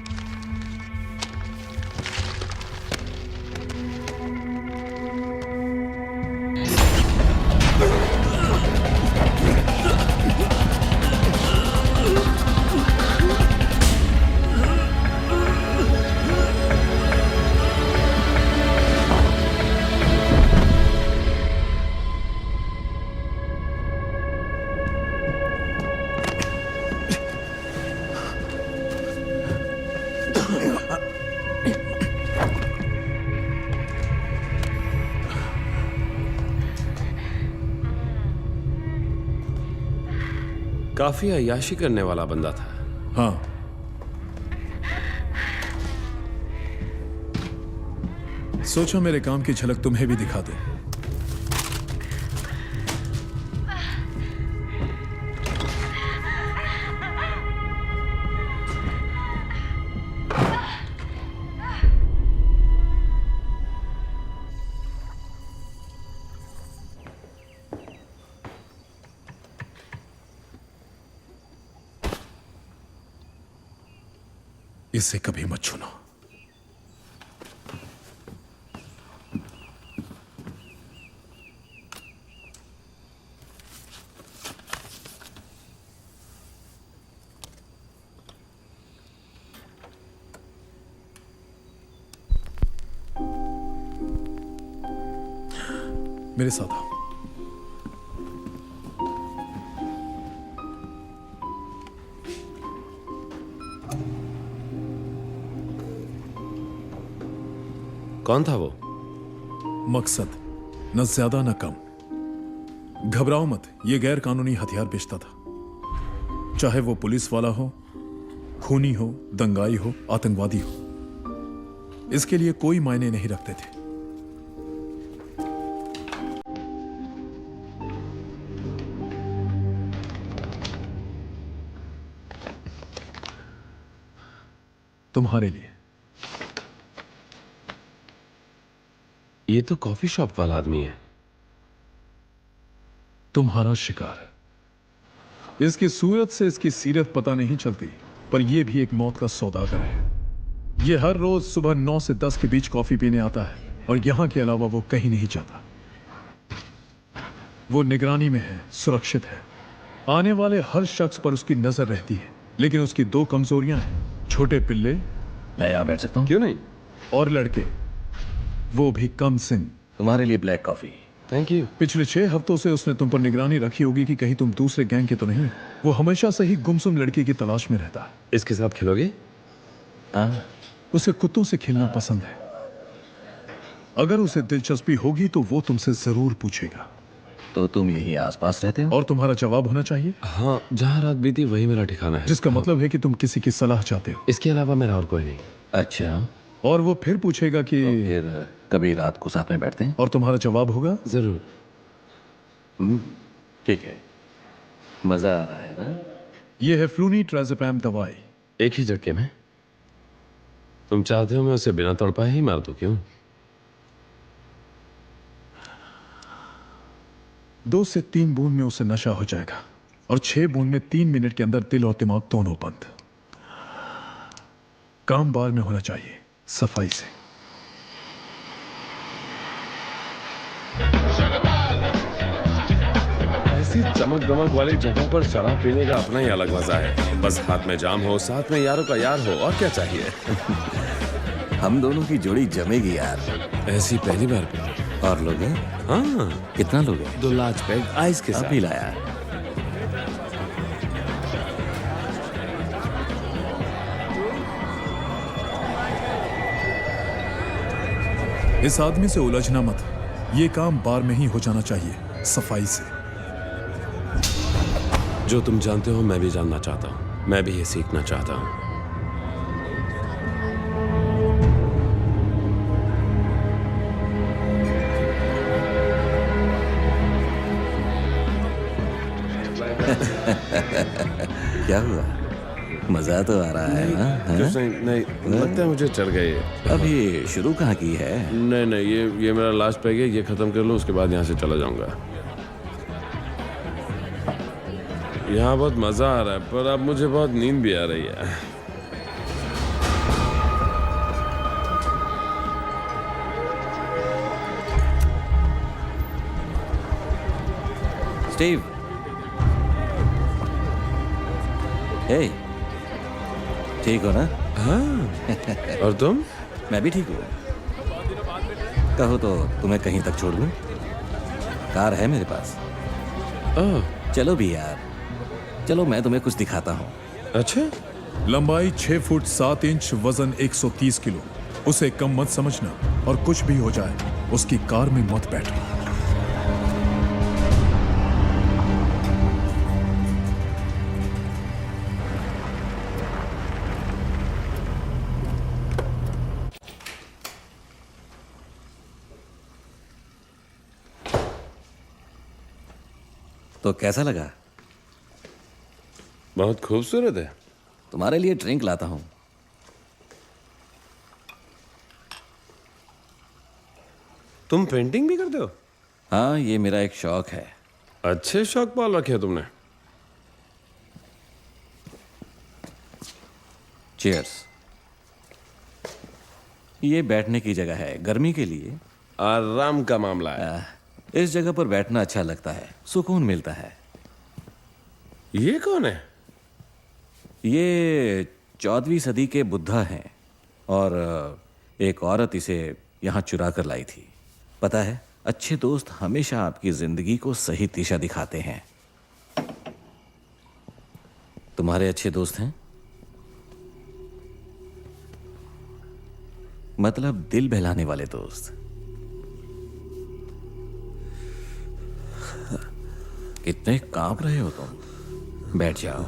काफी अय्याशी करने वाला बंदा था। हाँ, सोचा मेरे काम की झलक तुम्हें भी दिखा दूं। इसे कभी मत छूना। मेरे साथ आओ। कौन था वो? मकसद, न ज्यादा न कम। घबराओ मत, ये गैर कानूनी हथियार बेचता था। चाहे वो पुलिस वाला हो, खूनी हो, दंगाई हो, आतंकवादी हो, इसके लिए कोई मायने नहीं रखते थे। तुम्हारे लिए। ये तो कॉफी शॉप वाला आदमी है। तुम्हारा शिकार। इसकी सूरत से इसकी सीरत पता नहीं चलती, पर यह भी एक मौत का सौदागर है। यह हर रोज सुबह 9 से 10 के बीच कॉफी पीने आता है और यहां के अलावा वो कहीं नहीं जाता। वो निगरानी में है, सुरक्षित है। आने वाले हर शख्स पर उसकी नजर रहती है, लेकिन उसकी 2 कमजोरियां हैं। छोटे पिल्ले, मैं यहां बैठ सकता हूं? क्यों नहीं? और लड़के, वो भी कम सिंह। तुम्हारे लिए ब्लैक कॉफी। Thank you. पिछले 6 हफ्तों से उसने तुम पर निगरानी रखी होगी कि कहीं तुम दूसरे गैंग के तो नहीं। वो हमेशा से ही गुमसुम लड़की की तलाश में रहता है। इसके साथ खेलोगे? उसे कुत्तों से खेलना पसंद है। अगर उसे दिलचस्पी होगी तो वो तुमसे जरूर पूछेगा। तो तुम यही आसपास रहते हो? और तुम्हारा जवाब होना चाहिए। हाँ, जहाँ रात बीती वही मेरा ठिकाना है। जिसका मतलब है कि तुम किसी की सलाह चाहते हो। इसके अलावा मेरा और कोई नहीं। अच्छा, और वो फिर पूछेगा कि तो फिर कभी रात को साथ में बैठते हैं? और तुम्हारा जवाब होगा जरूर। ठीक है, मजा आ रहा है ना? ये है फ्लूनीट्राज़ेपम दवाई। एक ही झटके में? तुम चाहते हो मैं उसे बिना तड़पाए ही मार दूं? क्यों? 2 से 3 बूंद में उसे नशा हो जाएगा और 6 बूंद में 3 मिनट के अंदर दिल और दिमाग दोनों बंद। काम बार में होना चाहिए, सफाई से। ऐसी चमक दमक वाली जगह पर शराब पीने का अपना ही अलग मजा है। बस हाथ में जाम हो, साथ में यारों का यार हो, और क्या चाहिए? हम दोनों की जोड़ी जमेगी यार। ऐसी पहली बार पी। और लोग हैं? हाँ। कितना लोग हैं? 2 लार्ज पैग आइस के साथ। अभी लाया। इस आदमी से उलझना मत। ये काम बार में ही हो जाना चाहिए, सफाई से। जो तुम जानते हो मैं भी जानना चाहता हूँ। मैं भी ये सीखना चाहता हूँ। क्या हुआ? मजा तो आ रहा है ना? कुछ नहीं, लगता है मुझे चढ़ गई है। अभी शुरू कहाँ की है? नहीं, ये मेरा लास्ट पैग है, ये खत्म कर लो, उसके बाद यहाँ से चला जाऊंगा। यहाँ बहुत मजा आ रहा है, पर अब मुझे बहुत नींद भी आ रही है। स्टीव, हे, ठीक हो ना? हाँ। और तुम? मैं भी ठीक हूँ। कहो तो तुम्हें कहीं तक छोड़ दूँ? कार है मेरे पास। चलो भी यार, चलो मैं तुम्हें कुछ दिखाता हूँ। अच्छा? लंबाई 6 फुट 7 इंच, वजन 130 किलो। उसे कम मत समझना, और कुछ भी हो जाए उसकी कार में मत बैठना। तो कैसा लगा? बहुत खूबसूरत है। तुम्हारे लिए ड्रिंक लाता हूं। तुम पेंटिंग भी करते हो? हाँ, ये मेरा एक शौक है। अच्छे शौक पाल रखे हैं तुमने। चीयर्स। ये बैठने की जगह है, गर्मी के लिए आराम का मामला है। इस जगह पर बैठना अच्छा लगता है, सुकून मिलता है। ये कौन है? ये 14वीं सदी के बुद्धा हैं, और एक औरत इसे यहाँ चुरा कर लाई थी। पता है, अच्छे दोस्त हमेशा आपकी जिंदगी को सही दिशा दिखाते हैं। तुम्हारे अच्छे दोस्त हैं? मतलब दिल बहलाने वाले दोस्त। कितने कांप रहे हो तुम? बैठ जाओ।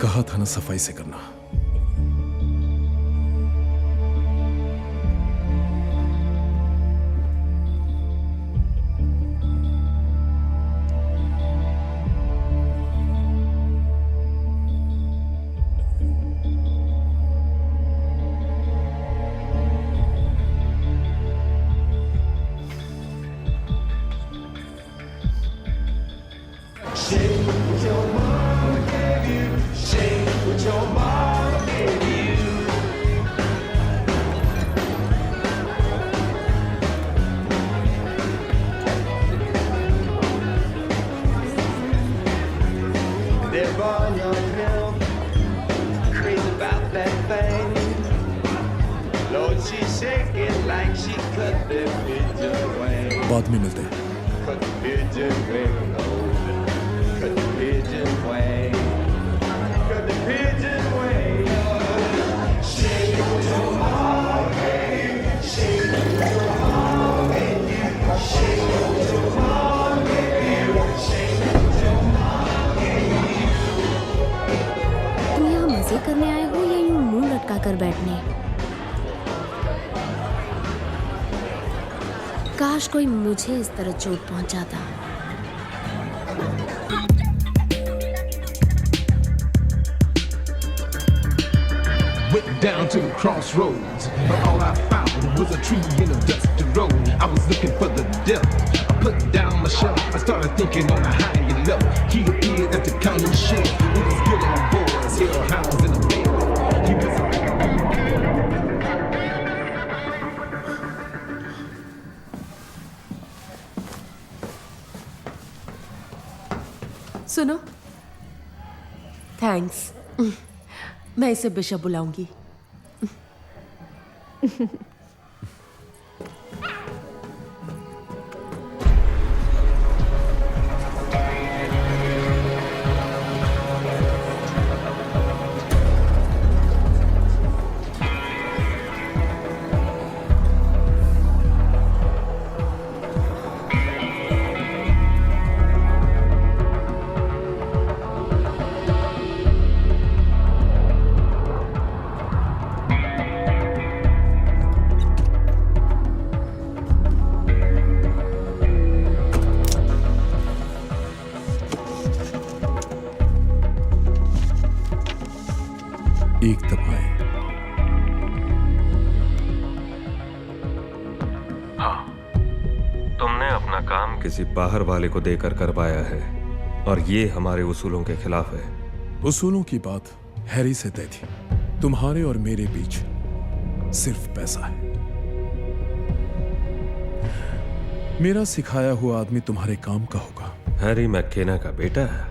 कहा था ना सफाई से करना। बाद में मिलते हैं। तुम यहाँ मजे करने आए हो या यूं मुंह लटका कर बैठने? काश कोई मुझे इस तरह चोट पहुंचाता। Went down to the crossroads, but all I found was a tree in a dusty road. I was looking for the devil. I put down my shovel. I started thinking on a higher level. He appeared at the county sheriff with his good old boys, hellhounds in a bed. He was सुनो, thanks. मैं इसे bishop बुलाऊंगी। एक दबाएं। हाँ, तुमने अपना काम किसी बाहर वाले को देकर करवाया है और ये हमारे उसूलों के खिलाफ है। उसूलों की बात हैरी से तय थी। तुम्हारे और मेरे बीच सिर्फ पैसा है। मेरा सिखाया हुआ आदमी तुम्हारे काम का होगा। हैरी मैकेना का बेटा है।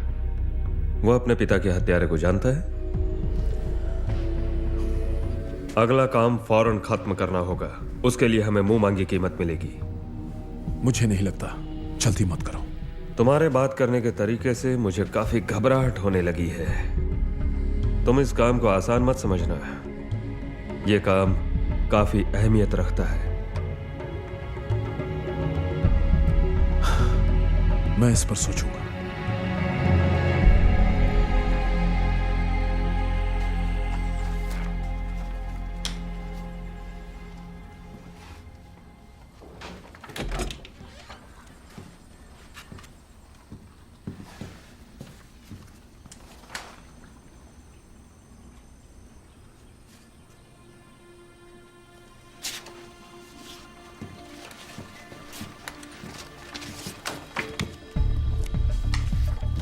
वो अपने पिता के हत्यारे को जानता है। अगला काम फौरन खत्म करना होगा। उसके लिए हमें मुंह मांगी कीमत मिलेगी। मुझे नहीं लगता। जल्दी मत करो। तुम्हारे बात करने के तरीके से मुझे काफी घबराहट होने लगी है। तुम इस काम को आसान मत समझना। यह काम काफी अहमियत रखता है। मैं इस पर सोचूंगा।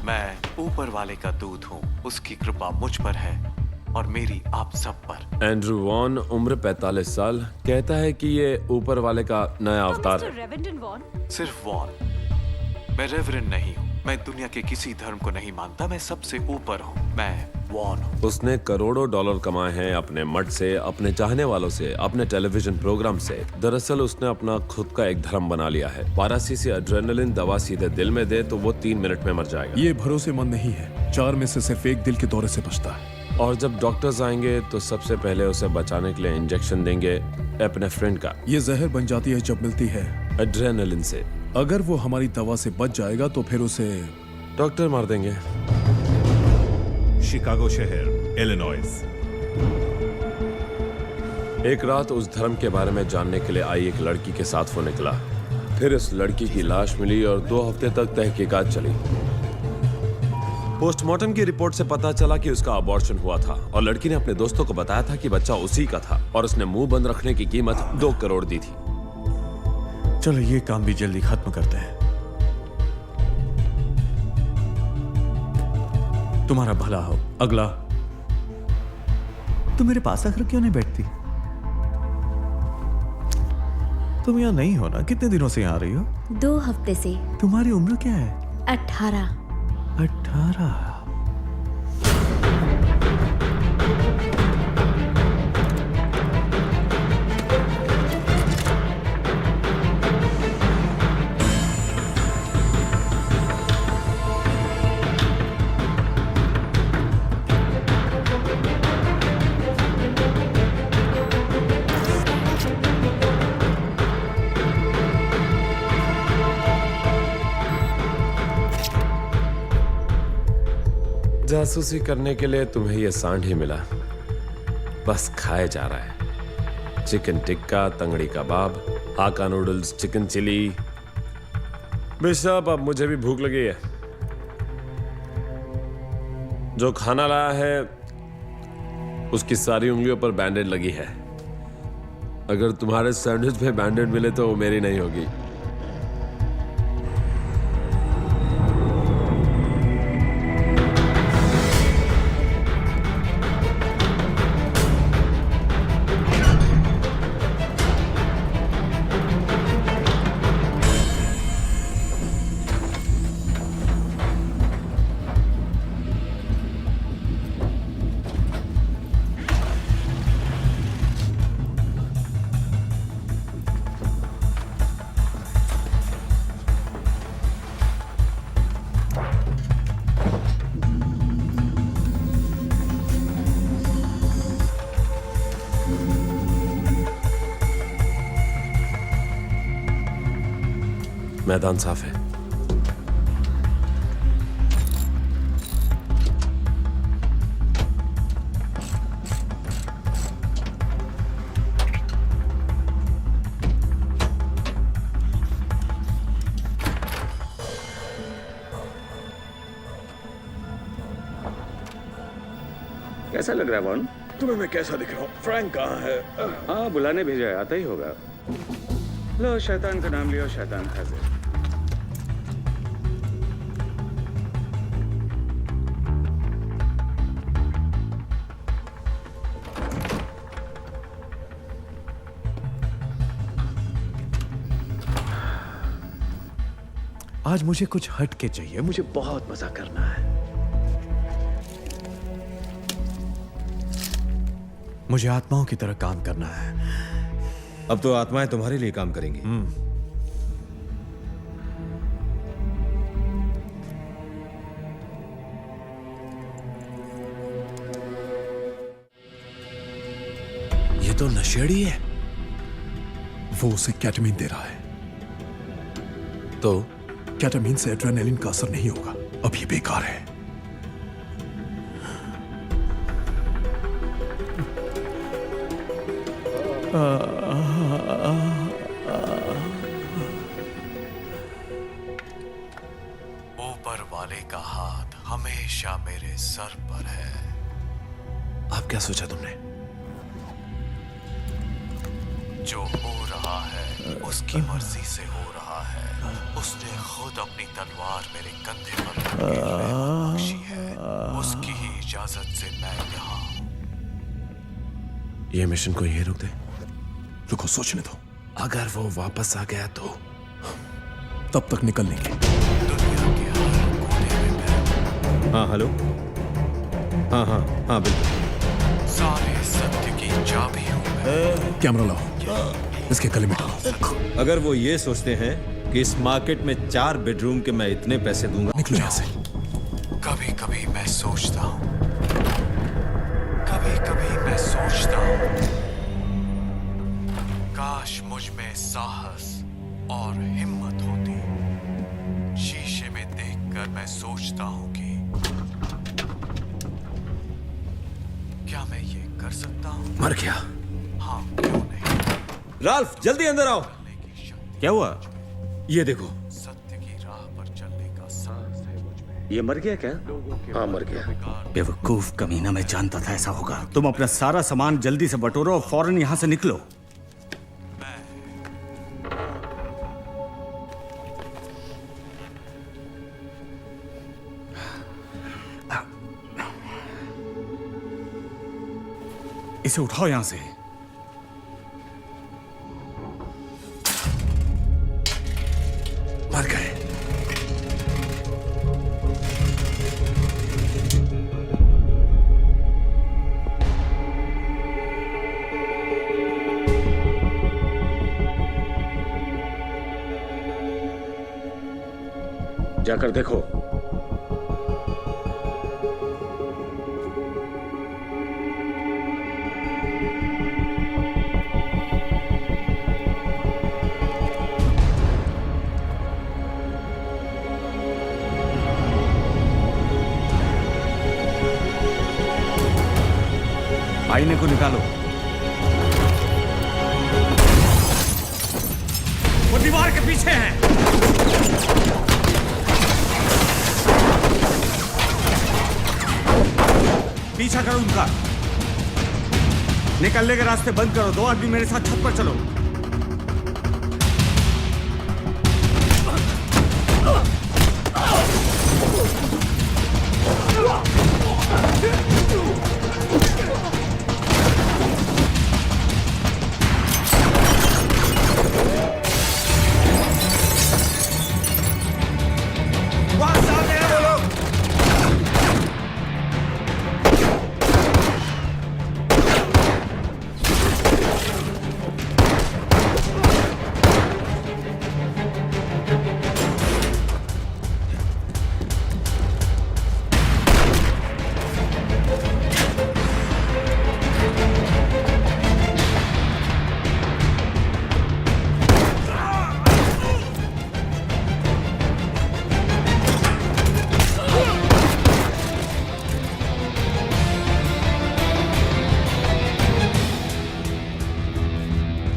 मैं ऊपर वाले का दूत हूँ। उसकी कृपा मुझ पर है और मेरी आप सब पर। एंड्रू वॉन, उम्र 45 साल, कहता है कि ये ऊपर वाले का नया अवतार है। सिर्फ वॉन। मैं रेवरेंड नहीं हूँ। मैं दुनिया के किसी धर्म को नहीं मानता। मैं सबसे ऊपर हूँ। मैं वॉन हूँ। उसने करोड़ों डॉलर कमाए हैं अपने मठ से, अपने चाहने वालों से, अपने टेलीविजन प्रोग्राम से। दरअसल उसने अपना खुद का एक धर्म बना लिया है। पारासीसी एड्रेनलिन दवा सीधे दिल में दे तो वो 3 मिनट में मर जाएगा। ये भरोसेमंद नहीं है। 4 में से सिर्फ 1 दिल के दौरे से बचता है। और जब डॉक्टर्स आएंगे तो सबसे पहले उसे बचाने के लिए इंजेक्शन देंगे अपने फ्रेंड का। ये जहर बन जाती है जब मिलती है एड्रेनलिन से। अगर वो हमारी दवा से बच जाएगा तो फिर उसे डॉक्टर मार देंगे। शिकागो शहर, इलिनॉइस। एक रात उस धर्म के बारे में जानने के लिए आई एक लड़की के साथ वो निकला। फिर इस लड़की की लाश मिली और 2 हफ्ते तक तहकीकात चली। पोस्टमार्टम की रिपोर्ट से पता चला कि उसका अबॉर्शन हुआ था और लड़की ने अपने दोस्तों को बताया था कि बच्चा उसी का था और उसने मुंह बंद रखने की कीमत 2 करोड़ दी थी। चलो ये काम भी जल्दी खत्म करते हैं। तुम्हारा भला हो। अगला। तुम मेरे पास आकर क्यों नहीं बैठती? तुम यहाँ नहीं हो ना? कितने दिनों से यहाँ आ रही हो? 2 हफ्ते से। तुम्हारी उम्र क्या है? 18। 18। जासूसी करने के लिए तुम्हें यह सांड ही मिला, बस खाए जा रहा है। चिकन टिक्का, तंगड़ी कबाब, हाका नूडल्स, चिकन चिली। बिशप, अब मुझे भी भूख लगी है। जो खाना लाया है उसकी सारी उंगलियों पर बैंडेड लगी है। अगर तुम्हारे सैंडविच में बैंडेड मिले तो वो मेरी नहीं होगी। मैदान साफ है। कैसा लग रहा है वॉन? तुम्हें मैं कैसा दिख रहा हूँ? फ्रैंक कहाँ है? हाँ, बुलाने भेजा है, आता ही होगा। लो, शैतान का नाम लियो, शैतान हाजिर। आज मुझे कुछ हट के चाहिए, मुझे बहुत मजा करना है। मुझे आत्माओं की तरह काम करना है। अब तो आत्माएं तुम्हारे लिए काम करेंगी। ये तो नशेड़ी है। वो उसे कैटामीन दे रहा है। तो कैटामीन से एड्रेनालिन का असर नहीं होगा। अब ये बेकार है। ऊपर वाले का हाथ हमेशा मेरे सर पर है। अब क्या सोचा तुमने? जो हो रहा है उसकी मर्जी से हो रहा है। उसने खुद अपनी तलवार मेरे कंधे पर रखने की रहमत बख्शी है। उसकी ही इजाजत से मैं यहाँ हूँ। ये मिशन को यही रोक दे। रुको, सोचने दो। अगर वो वापस आ गया तो तब तक निकल लेंगे। दुनिया के हर कोने में मैं हाँ, हेलो। हाँ हाँ हाँ, बिल्कुल। सारे सत्य की चाबी हूँ मैं। कैमरा लाओ, इसके गले में डालो। अगर वो ये सोचते हैं कि इस मार्केट में 4 बेडरूम के मैं इतने पैसे दूंगा। निकलो यहाँ से। कभी कभी मैं सोचता हूँ, कभी कभी मैं सोचता हूँ, काश मुझ में साहस और हिम्मत होती। शीशे में देखकर मैं सोचता हूँ कि क्या मैं ये कर सकता हूँ? मर गया। हाँ, क्यों नहीं? राल्फ, जल्दी अंदर आओ। क्या हुआ? ये देखो। सत्य की राह पर चलने का साहस है मुझ में। ये मर गया क्या? हाँ, मर गया। बेवकूफ कमीना, मैं जानता था ऐसा होगा। तुम अपना सारा सामान जल्दी से बटोरो और फौरन यहाँ से निकलो। इसे उठाओ यहां से। मर गए। जाकर देखो। आईने को निकालो। वो दीवार के पीछे हैं। पीछा करो उनका। निकलने के रास्ते बंद करो। 2 आदमी मेरे साथ छत पर चलो।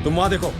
तुम वहां देखो।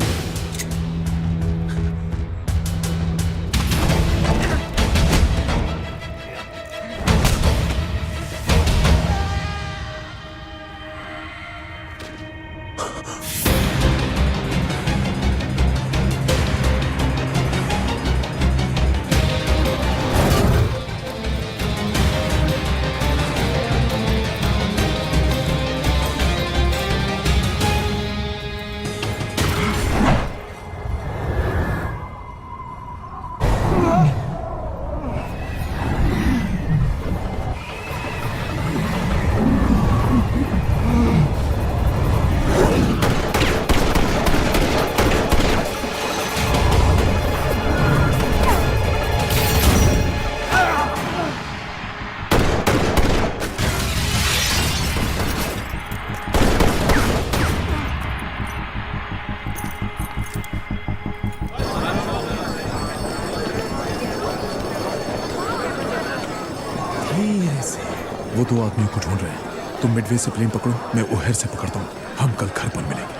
वो 2 आदमियों को ढूंढ रहे हैं। तुम मिडवे से प्लेन पकड़ो, मैं ओहेर से पकड़ता हूँ। हम कल घर पर मिलेंगे।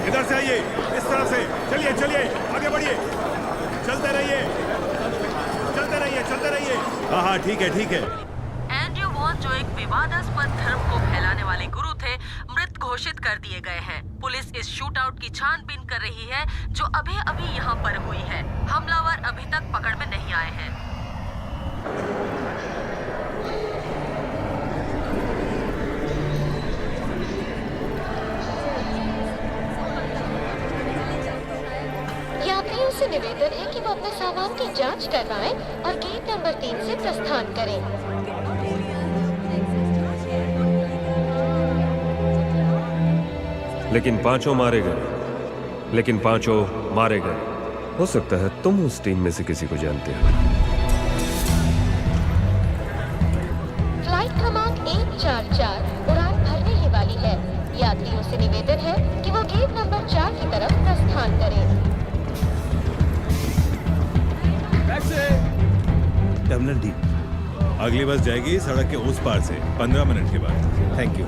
इधर से आइए, इस तरफ से। चलिए चलिए, आगे बढ़िए। चलते रहिए, चलते रहिए, चलते रहिए। हाँ हाँ, ठीक है ठीक है। एंड्रयू वॉन, जो एक विवादास्पद धर्म को फैलाने वाले गुरु थे, मृत घोषित कर दिए गए हैं। पुलिस इस शूटआउट की छानबीन कर रही है जो अभी यहाँ पर हुई है। हमलावर अभी तक पकड़ में नहीं आए हैं। यात्रियों से निवेदन है कि वो अपने सामान की जांच करवाएं और गेट नंबर 3 से प्रस्थान करें। लेकिन पांचों मारे गए। हो सकता है तुम उस टीम में से किसी को जानते हो। फ्लाइट क्रमांक 144 उड़ान भरने ही वाली है। यात्रियों से निवेदन है कि वो गेट नंबर 4 की तरफ प्रस्थान करें। Terminal D. अगली बस जाएगी सड़क के उस पार से 15 मिनट के बाद। Thank you.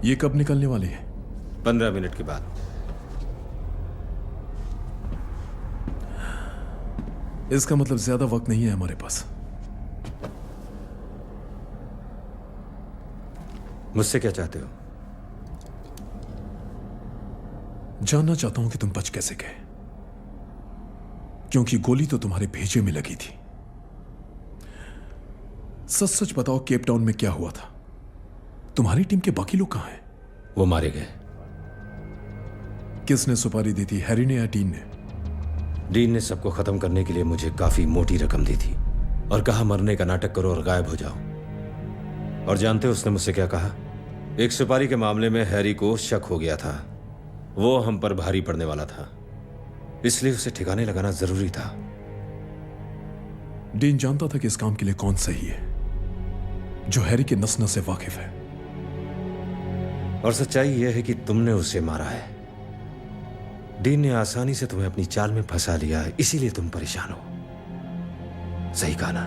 ये कब निकलने वाली है? 15 मिनट के बाद। इसका मतलब ज्यादा वक्त नहीं है हमारे पास। मुझसे क्या चाहते हो? जानना चाहता हूं कि तुम बच कैसे गए, क्योंकि गोली तो तुम्हारे भेजे में लगी थी। सच सच बताओ, केप टाउन में क्या हुआ था? तुम्हारी टीम के बाकी लोग कहां हैं? वो मारे गए। किसने सुपारी दी थी, हैरी ने या डीन ने? डीन ने सबको खत्म करने के लिए मुझे काफी मोटी रकम दी थी और कहा मरने का नाटक करो और गायब हो जाओ। और जानते हो उसने मुझसे क्या कहा? एक सुपारी के मामले में हैरी को शक हो गया था, वो हम पर भारी पड़ने वाला था। इसलिए उसे ठिकाने लगाना जरूरी था। डीन जानता था कि इस काम के लिए कौन सही है, जो हैरी के नस नस से वाकिफ है। और सच्चाई यह है कि तुमने उसे मारा है। डीन ने आसानी से तुम्हें अपनी चाल में फंसा लिया है, इसीलिए तुम परेशान हो। सही कहा ना?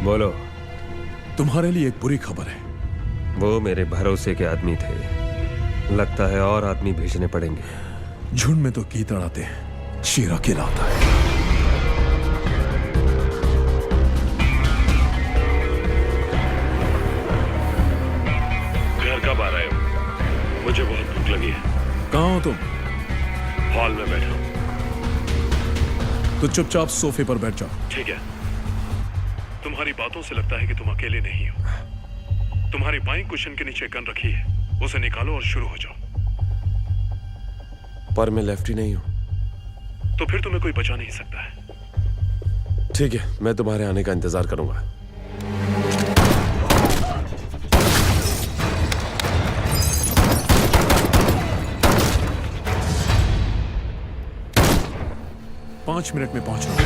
बोलो। तुम्हारे लिए एक बुरी खबर है। वो मेरे भरोसे के आदमी थे, लगता है और आदमी भेजने पड़ेंगे। झुंड में तो कीचड़ आते हैं, शेर अकेला आता है। घर कब आ रहे हो? मुझे बहुत भूख लगी है। कहाँ हो तुम? हॉल में बैठा हूं। तो चुपचाप सोफे पर बैठ जाओ। ठीक है। तुम्हारी बातों से लगता है कि तुम अकेले नहीं हो। तुम्हारी बाईं कुशन के नीचे गन रखी है, उसे निकालो और शुरू हो जाओ। पर मैं लेफ्टी नहीं हूं। तो फिर तुम्हें कोई बचा नहीं सकता है। ठीक है, मैं तुम्हारे आने का इंतजार करूंगा। पांच मिनट में पहुंच रहा हूं।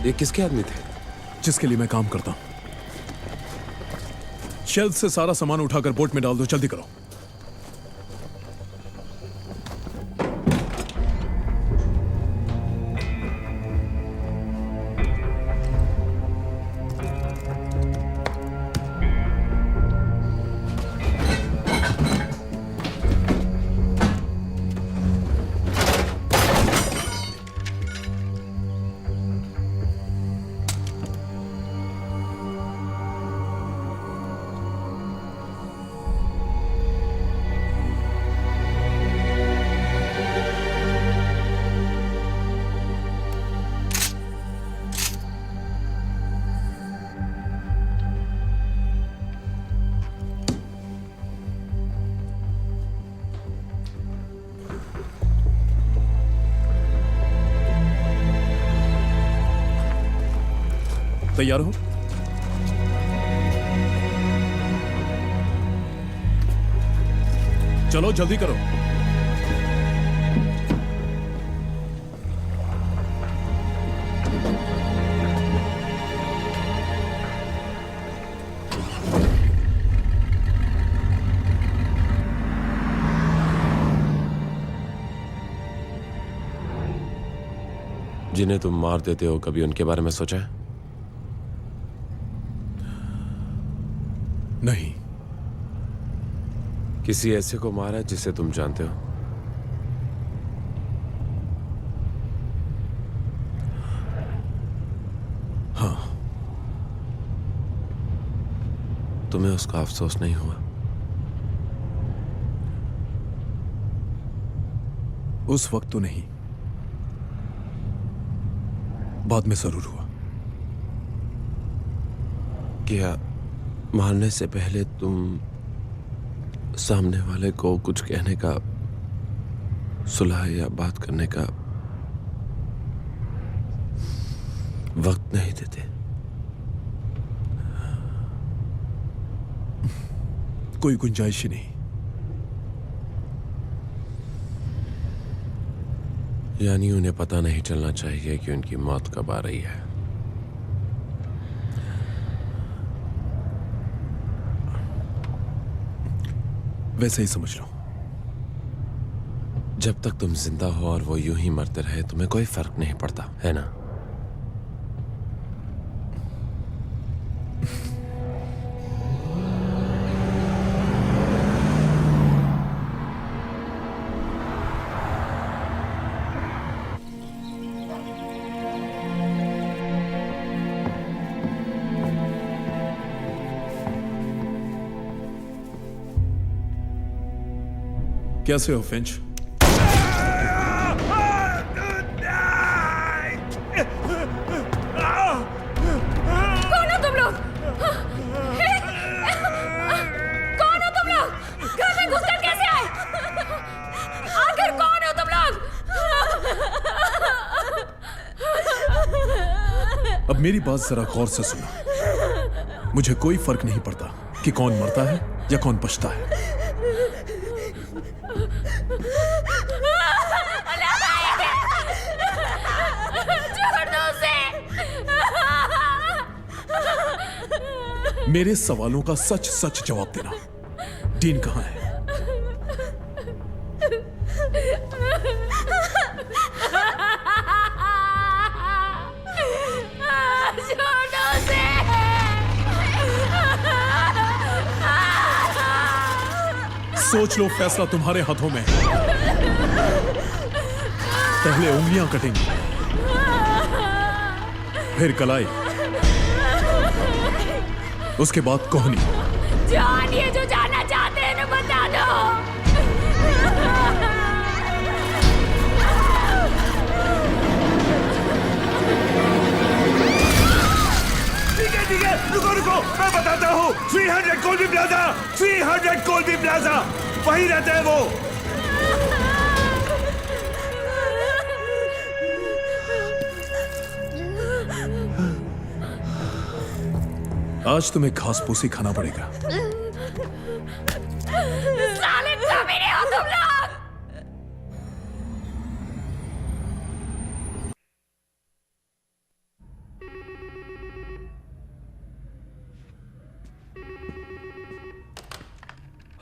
ये किसके आदमी थे? जिसके लिए मैं काम करता हूं। शेल्फ से सारा सामान उठाकर बोट में डाल दो, जल्दी करो। तैयार हो? चलो जल्दी करो। जिन्हें तुम मार देते हो, कभी उनके बारे में सोचा है? नहीं। किसी ऐसे को मारा जिसे तुम जानते हो? हाँ। तुम्हें उसका अफसोस नहीं हुआ? उस वक्त तो नहीं, बाद में जरूर हुआ। क्या मारने से पहले तुम सामने वाले को कुछ कहने का, सुलह या बात करने का वक्त नहीं देते? कोई गुंजाइश ही नहीं। यानी उन्हें पता नहीं चलना चाहिए कि उनकी मौत कब आ रही है। वैसे ही समझ लो। जब तक तुम जिंदा हो और वो यूं ही मरते रहे, तुम्हें कोई फर्क नहीं पड़ता, है ना? कैसे हो फिंच? कौन हो तुम लोग? कौन हो तुम लोग? घर में घुसकर कैसे आए? आखिर कौन हो तुम लोग? अब मेरी बात जरा गौर से सुनो। मुझे कोई फर्क नहीं पड़ता कि कौन मरता है या कौन बचता है। मेरे सवालों का सच सच जवाब देना। डीन कहाँ है? सोच लो, फैसला तुम्हारे हाथों में है। पहले उंगलियां कटेंगी, फिर कलाई, उसके बाद कोहनी। जानिए, जो जाना चाहते हैं ना बता दो। ठीक है, रुको रुको, मैं बताता हूँ। 300 कोल्बी प्लाजा, 300 कोल्बी प्लाजा, वही रहते हैं वो। आज तुम्हें घास फूसी खाना पड़ेगा। साले कमीने हो तुम लोग।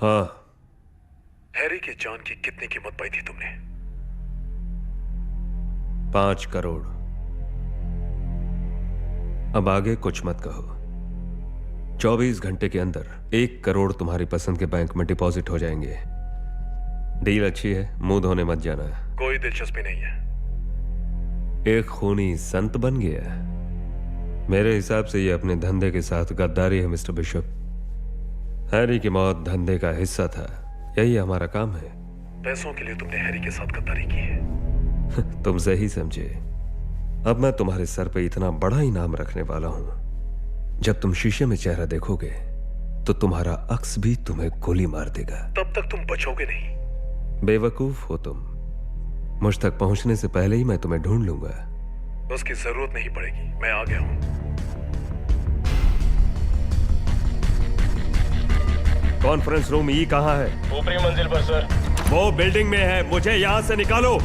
हाँ। हैरी की जान की कितनी कीमत पाई थी तुमने? 5 करोड़। अब आगे कुछ मत कहो। 24 घंटे के अंदर 1 करोड़ तुम्हारी पसंद के बैंक में डिपॉजिट हो जाएंगे। डील अच्छी है, मुंह धोने मत जाना। कोई दिलचस्पी नहीं है। एक खूनी संत बन गया। मेरे हिसाब से ये अपने धंधे के साथ गद्दारी है मिस्टर बिशप। हैरी की मौत धंधे का हिस्सा था, यही हमारा काम है। पैसों के लिए तुमने हैरी के साथ गद्दारी की है। तुम सही समझे। अब मैं तुम्हारे सर पे इतना बड़ा इनाम रखने वाला हूं, जब तुम शीशे में चेहरा देखोगे तो तुम्हारा अक्स भी तुम्हें गोली मार देगा। तब तक तुम बचोगे नहीं। बेवकूफ हो तुम। मुझ तक पहुंचने से पहले ही मैं तुम्हें ढूंढ लूंगा। उसकी जरूरत नहीं पड़ेगी, मैं आ गया हूं। कॉन्फ्रेंस रूम ई कहाँ है? ऊपरी मंजिल पर सर। वो बिल्डिंग में है, मुझे यहाँ से निकालो।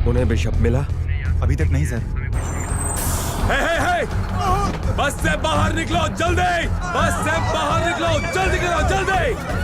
उन्हें बिशप मिला? अभी तक नहीं सर। हे! बस से बाहर निकलो जल्दी! बस से बाहर निकलो, जल्दी करो, जल्दी!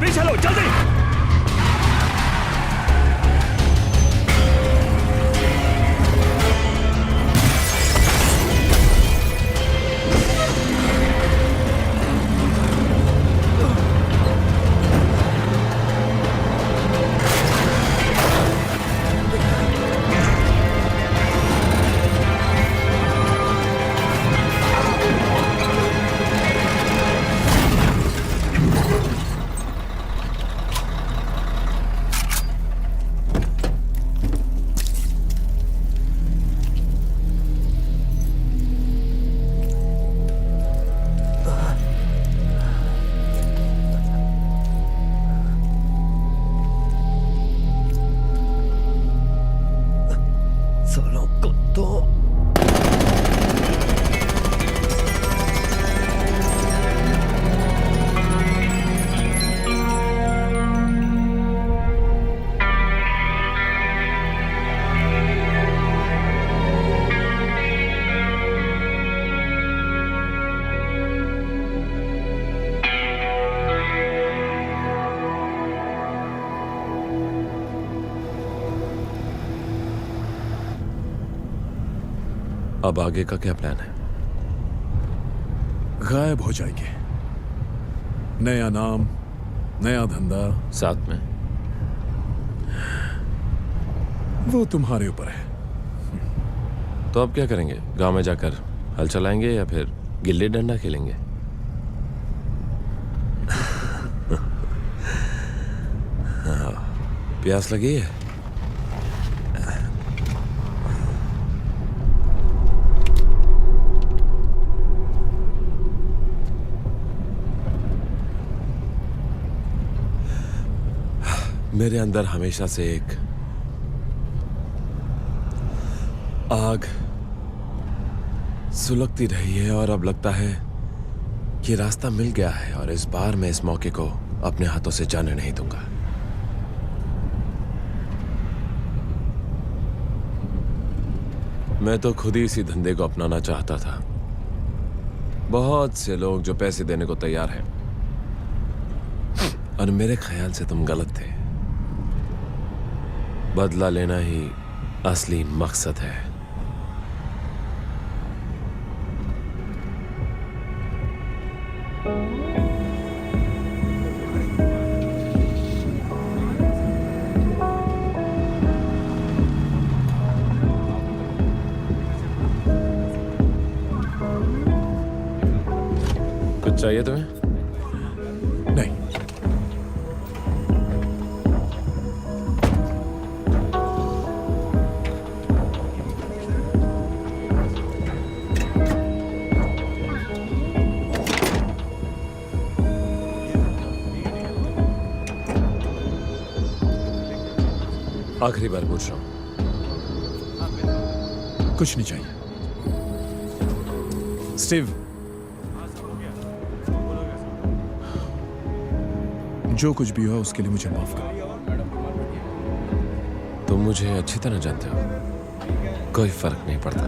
पीछे लो जल्दी। अब आगे का क्या प्लान है? गायब हो जाएंगे। नया नाम, नया धंधा, साथ में वो तुम्हारे ऊपर है। तो अब क्या करेंगे? गांव में जाकर हल चलाएंगे या फिर गिल्ली डंडा खेलेंगे? प्यास लगी है? मेरे अंदर हमेशा से एक आग सुलगती रही है और अब लगता है कि रास्ता मिल गया है और इस बार मैं इस मौके को अपने हाथों से जाने नहीं दूंगा। मैं तो खुद ही इसी धंधे को अपनाना चाहता था। बहुत से लोग जो पैसे देने को तैयार हैं और मेरे ख्याल से तुम गलत थे। बदला लेना ही असली मकसद है। चाहिए तुम्हें? नहीं। आखिरी बार पूछ रहा हूं। कुछ नहीं चाहिए। स्टीव, जो कुछ भी हुआ उसके लिए मुझे माफ कर। तुम मुझे अच्छी तरह जानते हो, कोई फर्क नहीं पड़ता।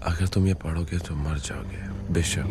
अगर तुम ये पढ़ोगे तो मर जाओगे बिशप।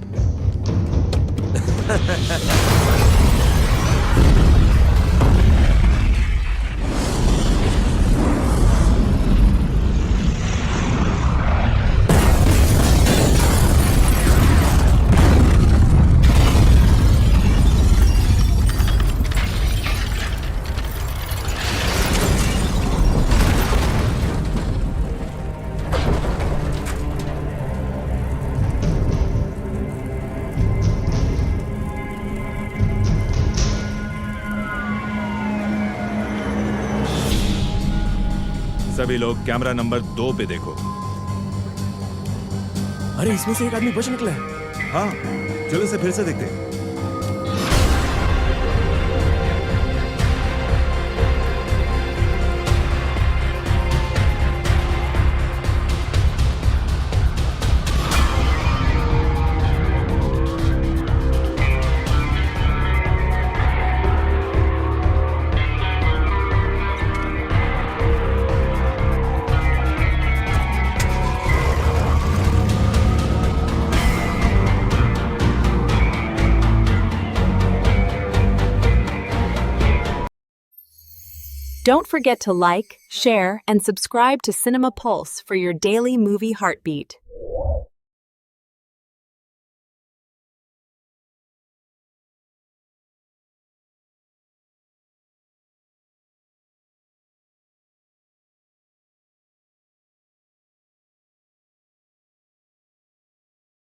सभी लोग कैमरा नंबर 2 पे देखो। अरे इसमें से एक आदमी बच निकला है। हाँ, चलो इसे फिर से देखते हैं। Don't forget to like, share, and subscribe to Cinema Pulse for your daily movie heartbeat.